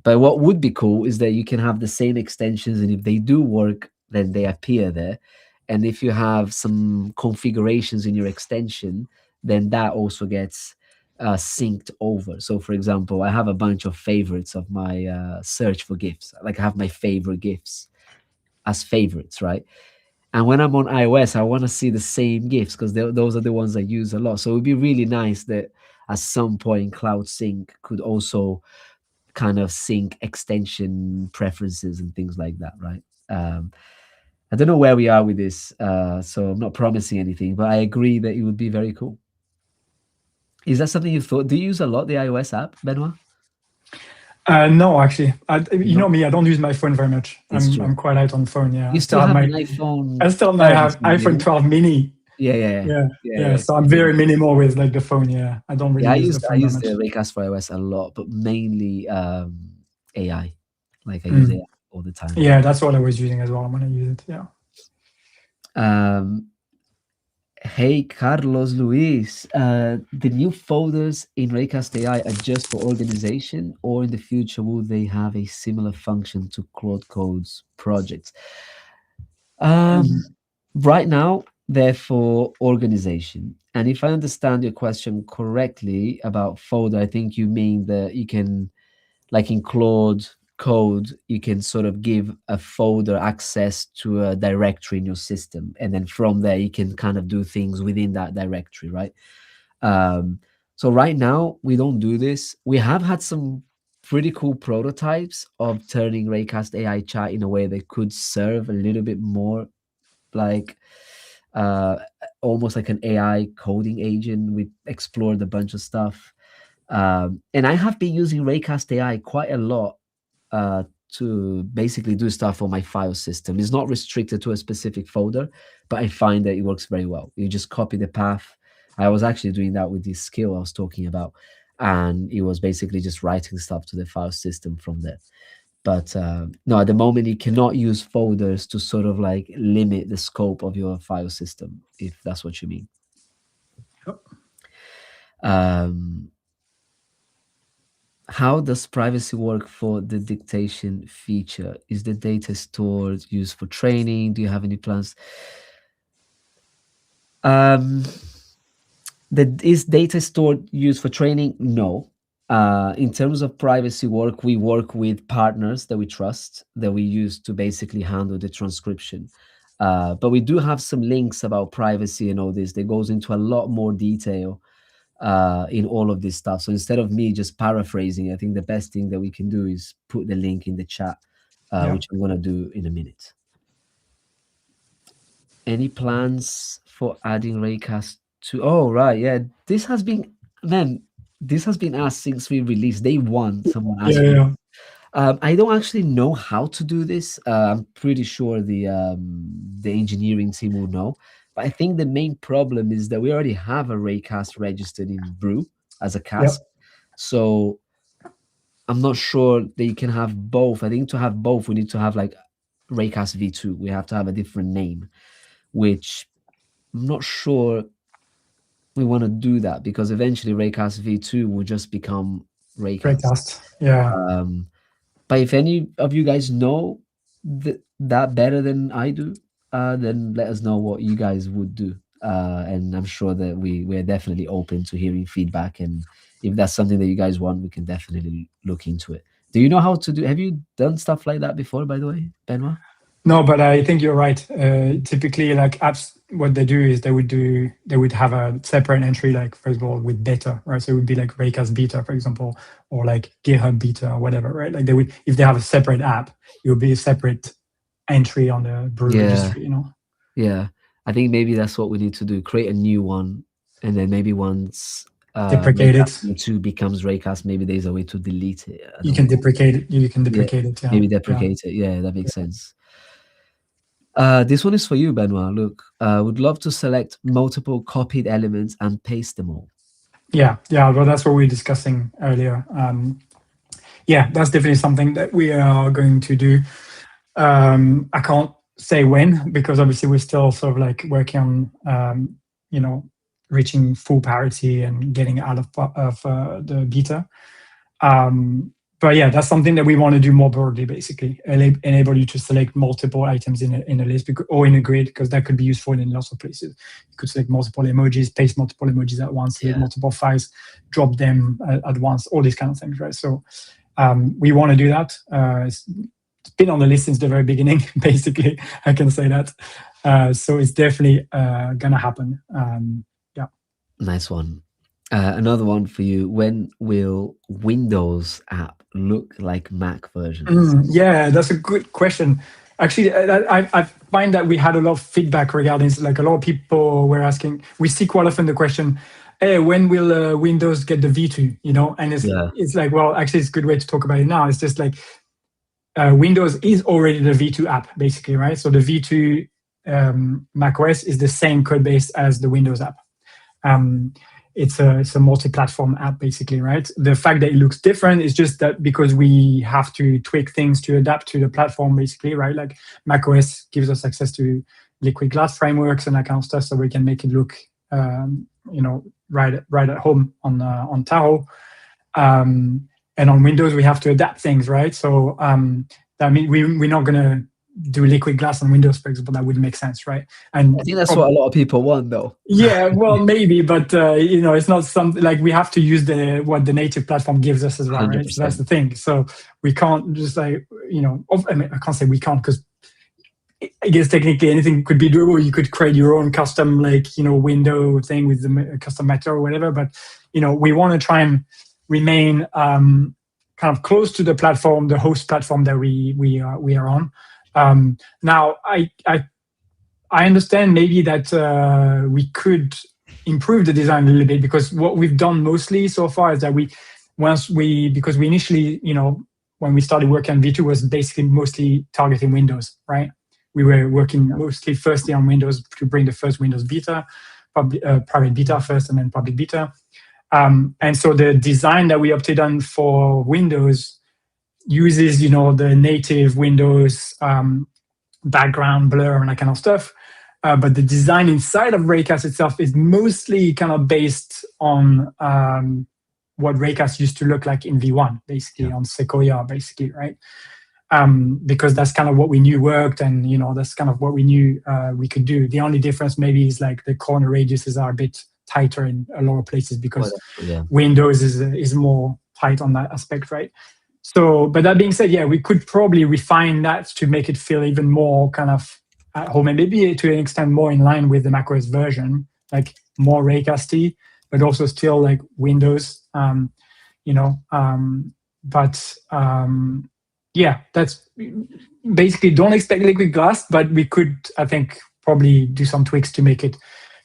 S1: But what would be cool is that you can have the same extensions, and if they do work, then they appear there. And if you have some configurations in your extension, then that also gets synced over. So, for example, I have a bunch of favorites of my search for GIFs. Like I have my favorite GIFs as favorites, right? And when I'm on iOS, I want to see the same GIFs because those are the ones I use a lot. So it would be really nice that at some point Cloud Sync could also kind of sync extension preferences and things like that, right? I don't know where we are with this, so I'm not promising anything, but I agree that it would be very cool. Is that something you thought? Do you use a lot the iOS app, Benoît?
S2: No, actually, you know me. I don't use my phone very much. I'm quite light on phone. Yeah,
S1: you still have an iPhone.
S2: I still have iPhone 12 mini.
S1: Yeah.
S2: So I'm very minimal with like the phone. Yeah, I don't really.
S1: I use the Raycast for iOS a lot, but mainly AI. Like I use AI all the time.
S2: Yeah, that's what I was using as well when I use it. Yeah.
S1: Hey, Carlos Luis, the new folders in Raycast AI are just for organization, or in the future will they have a similar function to Claude Code's projects? Right now, they're for organization. And if I understand your question correctly about folder, I think you mean that you can, like in Claude Code, you can sort of give a folder access to a directory in your system, and then from there you can kind of do things within that directory, right? So right now we don't do this. We have had some pretty cool prototypes of turning Raycast AI chat in a way that could serve a little bit more like almost like an AI coding agent. We explored a bunch of stuff, and I have been using Raycast AI quite a lot to basically do stuff on my file system. It's not restricted to a specific folder, but I find that it works very well. You just copy the path. I was actually doing that with this skill I was talking about, and it was basically just writing stuff to the file system from there. But no, at the moment, you cannot use folders to sort of like limit the scope of your file system, if that's what you mean. How does privacy work for the dictation feature? Is the data stored, used for training? Do you have any plans? Is data stored, used for training? No. In terms of privacy work, we work with partners that we trust, that we use to basically handle the transcription. But we do have some links about privacy and all this that goes into a lot more detail in all of this stuff. So instead of me just paraphrasing, I think the best thing that we can do is put the link in the chat, which I'm going to do in a minute. Any plans for adding Raycast to... Oh, right. Yeah. This has been asked since we released day one. Someone asked me. I don't actually know how to do this. I'm pretty sure the engineering team will know. But I think the main problem is that we already have a Raycast registered in Brew as a cast. So I'm not sure that you can have both. I think to have both, we need to have like Raycast V2. We have to have a different name, which I'm not sure we want to do that, because eventually Raycast V2 will just become Raycast.
S2: Yeah.
S1: But if any of you guys know that better than I do, then let us know what you guys would do. And I'm sure that we're definitely open to hearing feedback. And if that's something that you guys want, we can definitely look into it. Do you know how to do? Have you done stuff like that before, by the way, Benoît?
S2: No, but I think you're right. Typically, like apps, what they do is they would have a separate entry, like first of all with beta, right? So it would be like Raycast beta, for example, or like GitHub beta or whatever, right? Like they would, if they have a separate app, it would be a separate entry on the Brew registry, you know?
S1: Yeah, I think maybe that's what we need to do. Create a new one, and then maybe once
S2: deprecate it.
S1: V2 becomes Raycast, maybe there's a way to delete it.
S2: You can deprecate it. You can deprecate it. Yeah.
S1: Maybe deprecate it. Yeah, that makes sense. This one is for you, Benoît. Look, would love to select multiple copied elements and paste them all.
S2: Yeah. Well, that's what we were discussing earlier. That's definitely something that we are going to do. I can't say when, because obviously we're still sort of like working on, reaching full parity and getting out of the beta. But yeah, that's something that we want to do more broadly, basically enable you to select multiple items in a list or in a grid, because that could be useful in lots of places. You could select multiple emojis, paste multiple emojis at once, select multiple files, drop them at once, all these kind of things, right? So we want to do that. It's been on the list since the very beginning, basically. I can say that. So it's definitely gonna happen. Yeah.
S1: Nice one. Another one for you. When will Windows app look like Mac versions?
S2: Yeah, that's a good question. Actually, I find that we had a lot of feedback regarding this. Like a lot of people were asking. We see quite often the question, "Hey, when will Windows get the V2?" You know, and it's like, well, actually, it's a good way to talk about it now. It's just like Windows is already the V2 app, basically, right? So the V2 macOS is the same code base as the Windows app. It's a multi-platform app, basically, right? The fact that it looks different is just that because we have to tweak things to adapt to the platform, basically, right? Like macOS gives us access to liquid glass frameworks and that kind of stuff, so we can make it look, right at home on Tahoe. And on Windows, we have to adapt things, right? So that means we're not going to do liquid glass on Windows, for example. That wouldn't make sense, right? And
S1: I think that's what a lot of people want, though.
S2: Yeah, well, maybe, but it's not something like we have to use what the native platform gives us as well, right? So that's the thing. So we can't just like, I mean, I can't say we can't, because I guess technically anything could be doable. You could create your own custom, window thing with the custom meta or whatever. But we want to try and remain kind of close to the platform, the host platform that we are on. Now, I understand maybe that we could improve the design a little bit, because what we've done mostly so far is that because we initially, when we started working on V2 was basically mostly targeting Windows, right? We were working mostly firstly on Windows to bring the first Windows beta, private beta first and then public beta. And so the design that we opted on for Windows uses, the native Windows background blur and that kind of stuff. But the design inside of Raycast itself is mostly kind of based on what Raycast used to look like in V1, basically, on Sequoia, basically, right? Because that's kind of what we knew worked, and that's kind of what we knew we could do. The only difference maybe is like the corner radiuses are a bit tighter in a lot of places, because Windows is more tight on that aspect, right? So, but that being said, we could probably refine that to make it feel even more kind of at home, and maybe to an extent more in line with the macOS version, like more Raycasty, but also still like Windows, that's basically, don't expect liquid glass, but we could, I think, probably do some tweaks to make it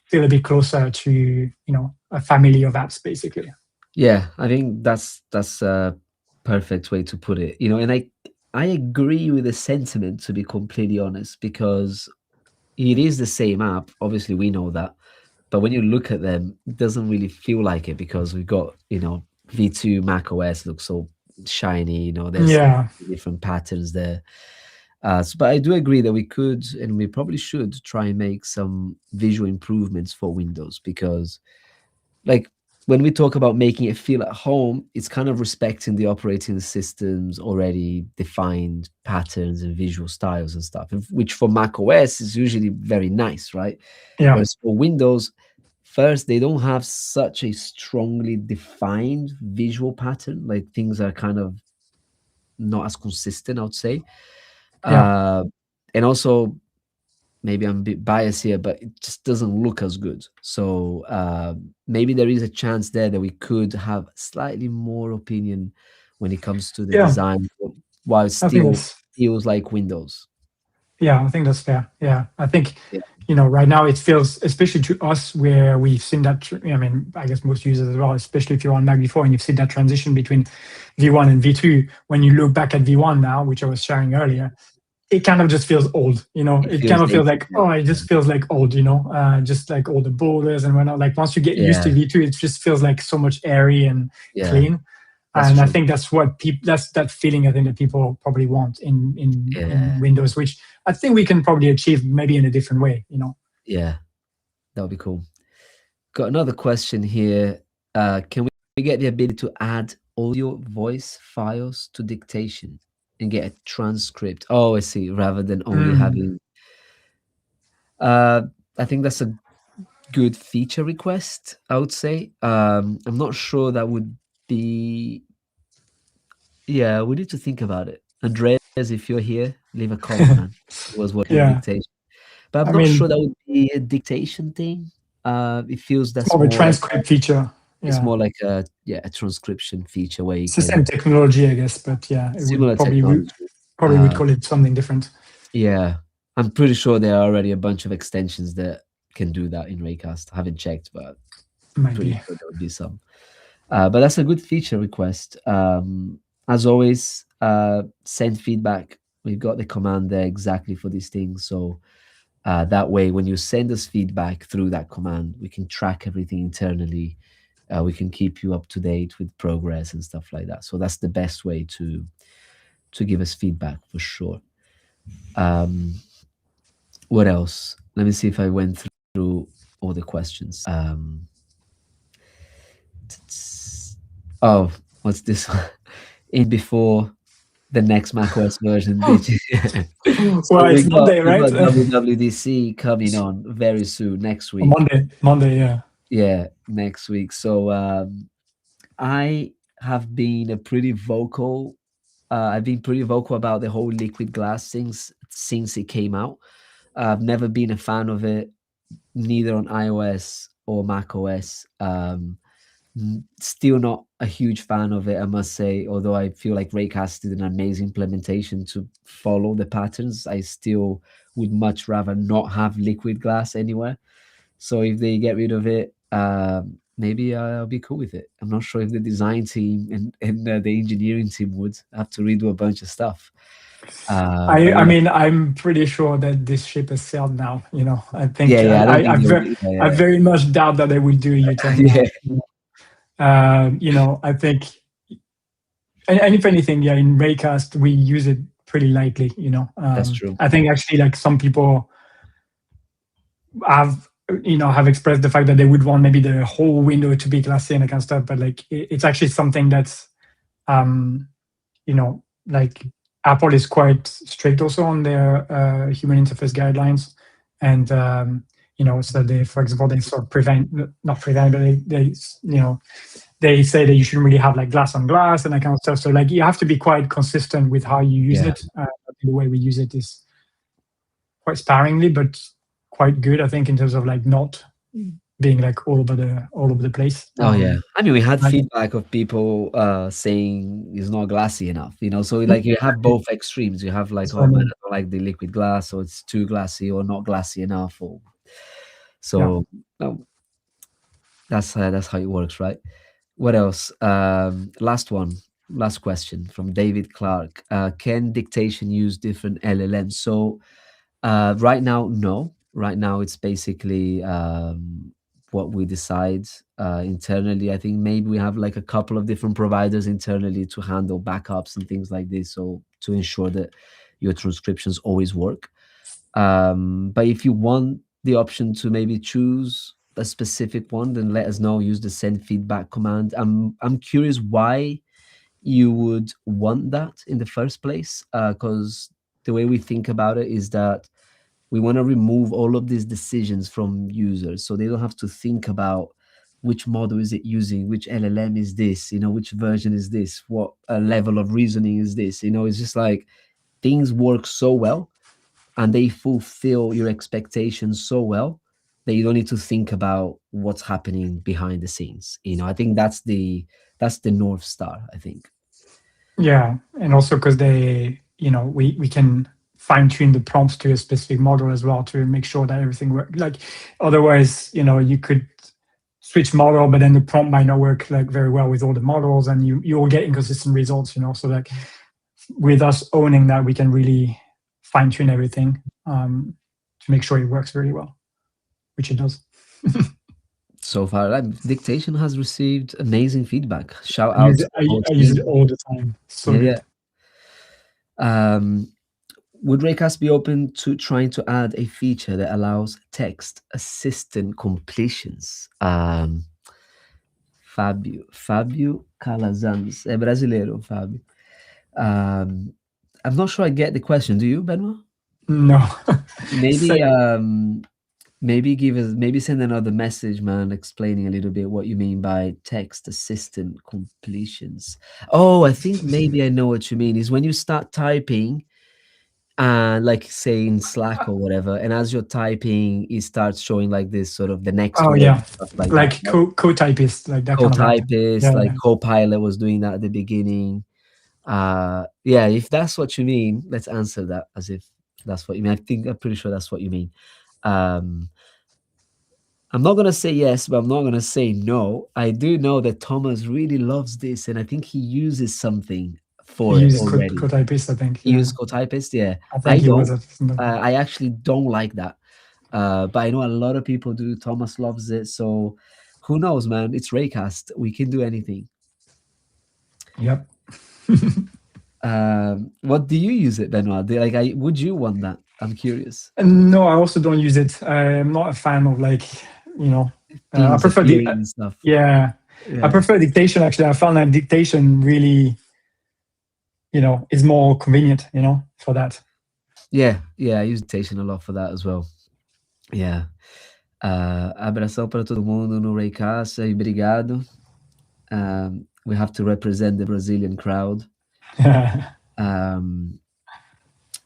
S2: feel a bit closer to, a family of apps, basically.
S1: Yeah, I think that's a perfect way to put it. And I agree with the sentiment, to be completely honest, because it is the same app. Obviously, we know that. But when you look at them, it doesn't really feel like it, because we've got, V2 Mac OS looks so shiny, there's different patterns there. But I do agree that we could, and we probably should, try and make some visual improvements for Windows, because like when we talk about making it feel at home, it's kind of respecting the operating system's already defined patterns and visual styles and stuff, which for Mac OS is usually very nice, right?
S2: Yeah.
S1: Whereas for Windows, first, they don't have such a strongly defined visual pattern. Like things are kind of not as consistent, I would say. And also, maybe I'm a bit biased here, but it just doesn't look as good. So maybe there is a chance there that we could have slightly more opinion when it comes to the design, while it still feels like Windows.
S2: Yeah, I think that's fair. Yeah, I think, right now it feels, especially to us, where we've seen that, I mean, I guess most users as well, especially if you're on Mac before and you've seen that transition between V1 and V2, when you look back at V1 now, which I was sharing earlier, it kind of just feels old, it kind of feels like, it just feels like old, just like all the borders and whatnot. Like once you get used to V2, it just feels like so much airy and clean. And I think that's what that's that feeling I think that people probably want in Windows, which I think we can probably achieve maybe in a different way,
S1: Yeah, that would be cool. Got another question here. Can we get the ability to add audio voice files to dictation and get a transcript? Oh, I see. Rather than only
S2: Mm,
S1: having, I think that's a good feature request, I would say. I'm not sure that would be. Yeah, we need to think about it. Andreas, if you're here, leave a comment, man. It was working on
S2: yeah,
S1: dictation, but I'm
S2: I
S1: not sure
S2: mean,
S1: that would be a dictation thing. It feels
S2: it's
S1: that's
S2: more of a
S1: more like
S2: transcript feature.
S1: it's
S2: Yeah,
S1: more like a transcription feature where you
S2: it's the same
S1: can
S2: technology, I guess, but yeah, it would
S1: similar technology.
S2: probably would
S1: Uh,
S2: call it something different.
S1: yeah, I'm pretty sure there are already a bunch of extensions that can do that in Raycast. I haven't checked, but
S2: Might
S1: pretty
S2: be.
S1: sure there would be some. But that's a good feature request. As always, send feedback. We've got the command there exactly for these things. So that way, when you send us feedback through that command, we can track everything internally. We can keep you up to date with progress and stuff like that. So that's the best way to give us feedback for sure. Um, what else? Let me see if I went through all the questions. Oh, what's this one? In before the next macOS version, did you? So
S2: Well, it's Monday,
S1: we
S2: right?
S1: got WWDC coming on very soon next week.
S2: Monday, yeah.
S1: Yeah, next week. So I have been a pretty vocal. I've been pretty vocal about the whole liquid glass things since it came out. I've never been a fan of it, neither on iOS or macOS. Still not a huge fan of it, I must say. Although I feel like Raycast did an amazing implementation to follow the patterns, I still would much rather not have liquid glass anywhere. So if they get rid of it, maybe I'll be cool with it. I'm not sure if the design team and the engineering team would have to redo a bunch of stuff. But
S2: I
S1: yeah,
S2: mean, I'm pretty sure that this ship has sailed now. I
S1: yeah,
S2: think
S1: yeah. I don't
S2: I
S1: think they would.
S2: I
S1: Yeah,
S2: very much doubt that they will do a U-turn
S1: yeah,
S2: now. I think, and if anything, yeah, in Raycast we use it pretty lightly.
S1: that's true.
S2: I think actually, like some people have have expressed the fact that they would want maybe the whole window to be glassy and that kind of stuff, but like it's actually something that's um, like Apple is quite strict also on their human interface guidelines, and so they, for example, they sort of not prevent, but they say that you shouldn't really have like glass on glass and that kind of stuff. So like you have to be quite consistent with how you use
S1: Yeah.
S2: it. The way we use it is quite sparingly, but quite good, I think, in terms of like not being like all over the place.
S1: Oh yeah. I mean, we had
S2: Like,
S1: feedback of people saying it's not glassy enough, So like you have both extremes. You have like,
S2: that's what I
S1: oh man,
S2: mean.
S1: I don't like the liquid glass, or it's too glassy, or not glassy enough, or
S2: Yeah.
S1: so. No, that's how it works, right? What else? Last one, last question from David Clark. Can dictation use different LLMs? So right now, no. Right now, it's basically what we decide internally. I think maybe we have like a couple of different providers internally to handle backups and things like this, so to ensure that your transcriptions always work. But if you want the option to maybe choose a specific one, then let us know. Use the send feedback command. I'm curious why you would want that in the first place, because the way we think about it is that we want to remove all of these decisions from users, so they don't have to think about which model is it using, which LLM is this, which version is this, what level of reasoning is this. It's just like things work so well and they fulfill your expectations so well that you don't need to think about what's happening behind the scenes. I think that's the North Star, I think.
S2: Yeah, and also because we can fine tune the prompts to a specific model as well to make sure that everything works. Like otherwise, you could switch model, but then the prompt might not work like very well with all the models, and you will get inconsistent results. So like with us owning that, we can really fine tune everything to make sure it works very well, which it does.
S1: So far, dictation has received amazing feedback. Shout
S2: I
S1: out
S2: use
S1: to
S2: it,
S1: the whole
S2: I use it
S1: team.
S2: all the time. So
S1: Yeah,
S2: good.
S1: yeah. Would Raycast be open to trying to add a feature that allows text assistant completions? Fábio Calazans. É brasileiro, Fábio. I'm not sure I get the question. Do you, Benoît?
S2: No.
S1: Maybe
S2: Same.
S1: maybe send another message, man, explaining a little bit what you mean by text assistant completions. Oh, I think maybe I know what you mean. Is when you start typing, like say in Slack or whatever, and as you're typing, it starts showing like this sort of the next
S2: Oh
S1: word,
S2: yeah,
S1: stuff like that.
S2: like co-typist, like that kind of thing.
S1: Co-typist,
S2: Yeah,
S1: like
S2: yeah.
S1: Copilot was doing that at the beginning. Yeah, if that's what you mean, let's answer that as if that's what you mean. I'm pretty sure that's what you mean. Um, I'm not gonna say yes, but I'm not gonna say no. I do know that Thomas really loves this, and I think he uses something
S2: He
S1: for it
S2: used
S1: already.
S2: co-typist, I think.
S1: He
S2: Yeah,
S1: uses co-typist, yeah.
S2: I
S1: I
S2: think he was
S1: don't.
S2: at something.
S1: I actually don't like that. But I know a lot of people do. Thomas loves it, so who knows, man? It's Raycast. We can do anything.
S2: Yep.
S1: What do you use it, Benoit? Would you want that? I'm curious.
S2: And no, I also don't use it. I'm not a fan of like, I
S1: Things
S2: prefer the
S1: appearing and stuff.
S2: yeah, I
S1: Yeah.
S2: prefer dictation. Actually, I found that dictation really, is more convenient, for that.
S1: Yeah, I use dictation a lot for that as well. Yeah. Abração para todo mundo no Raycast. Obrigado. We have to represent the Brazilian crowd.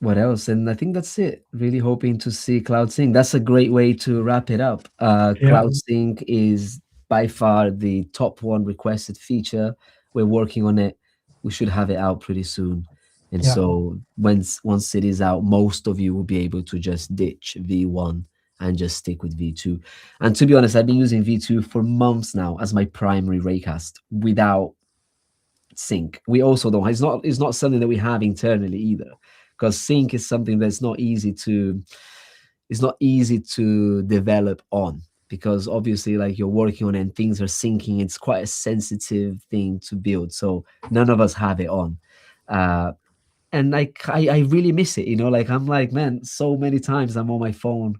S1: What else? And I think that's it. Really hoping to see Cloud Sync. That's a great way to wrap it up.
S2: Yeah.
S1: Cloud Sync is by far the top one requested feature. We're working on it. We should have it out pretty soon. And
S2: Yeah.
S1: so once it is out, most of you will be able to just ditch V1 and just stick with V2. And to be honest, I've been using V2 for months now as my primary Raycast without sync. We also don't. It's not something that we have internally either, because sync is something that's not easy to. It's not easy to develop on, because obviously, like, you're working on it and things are syncing. It's quite a sensitive thing to build. So none of us have it on. And like I really miss it, like I'm like, man, so many times I'm on my phone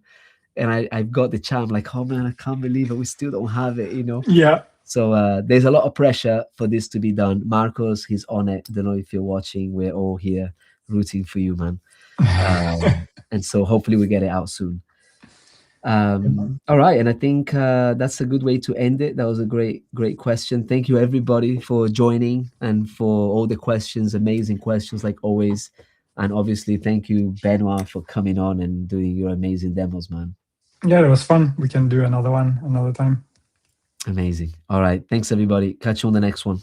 S1: and I've got the chat. I'm like, oh man, I can't believe it. We still don't have it,
S2: Yeah.
S1: So there's a lot of pressure for this to be done. Marcos, he's on it. Don't know if you're watching. We're all here rooting for you, man. And so hopefully we get it out soon. All right, and I think that's a good way to end it. That was a great question. Thank you everybody for joining and for all the questions, amazing questions like always. And obviously thank you, Benoît, for coming on and doing your amazing demos, man.
S2: Yeah, it was fun. We can do another one another time.
S1: Amazing. All right, thanks everybody. Catch you on the next one.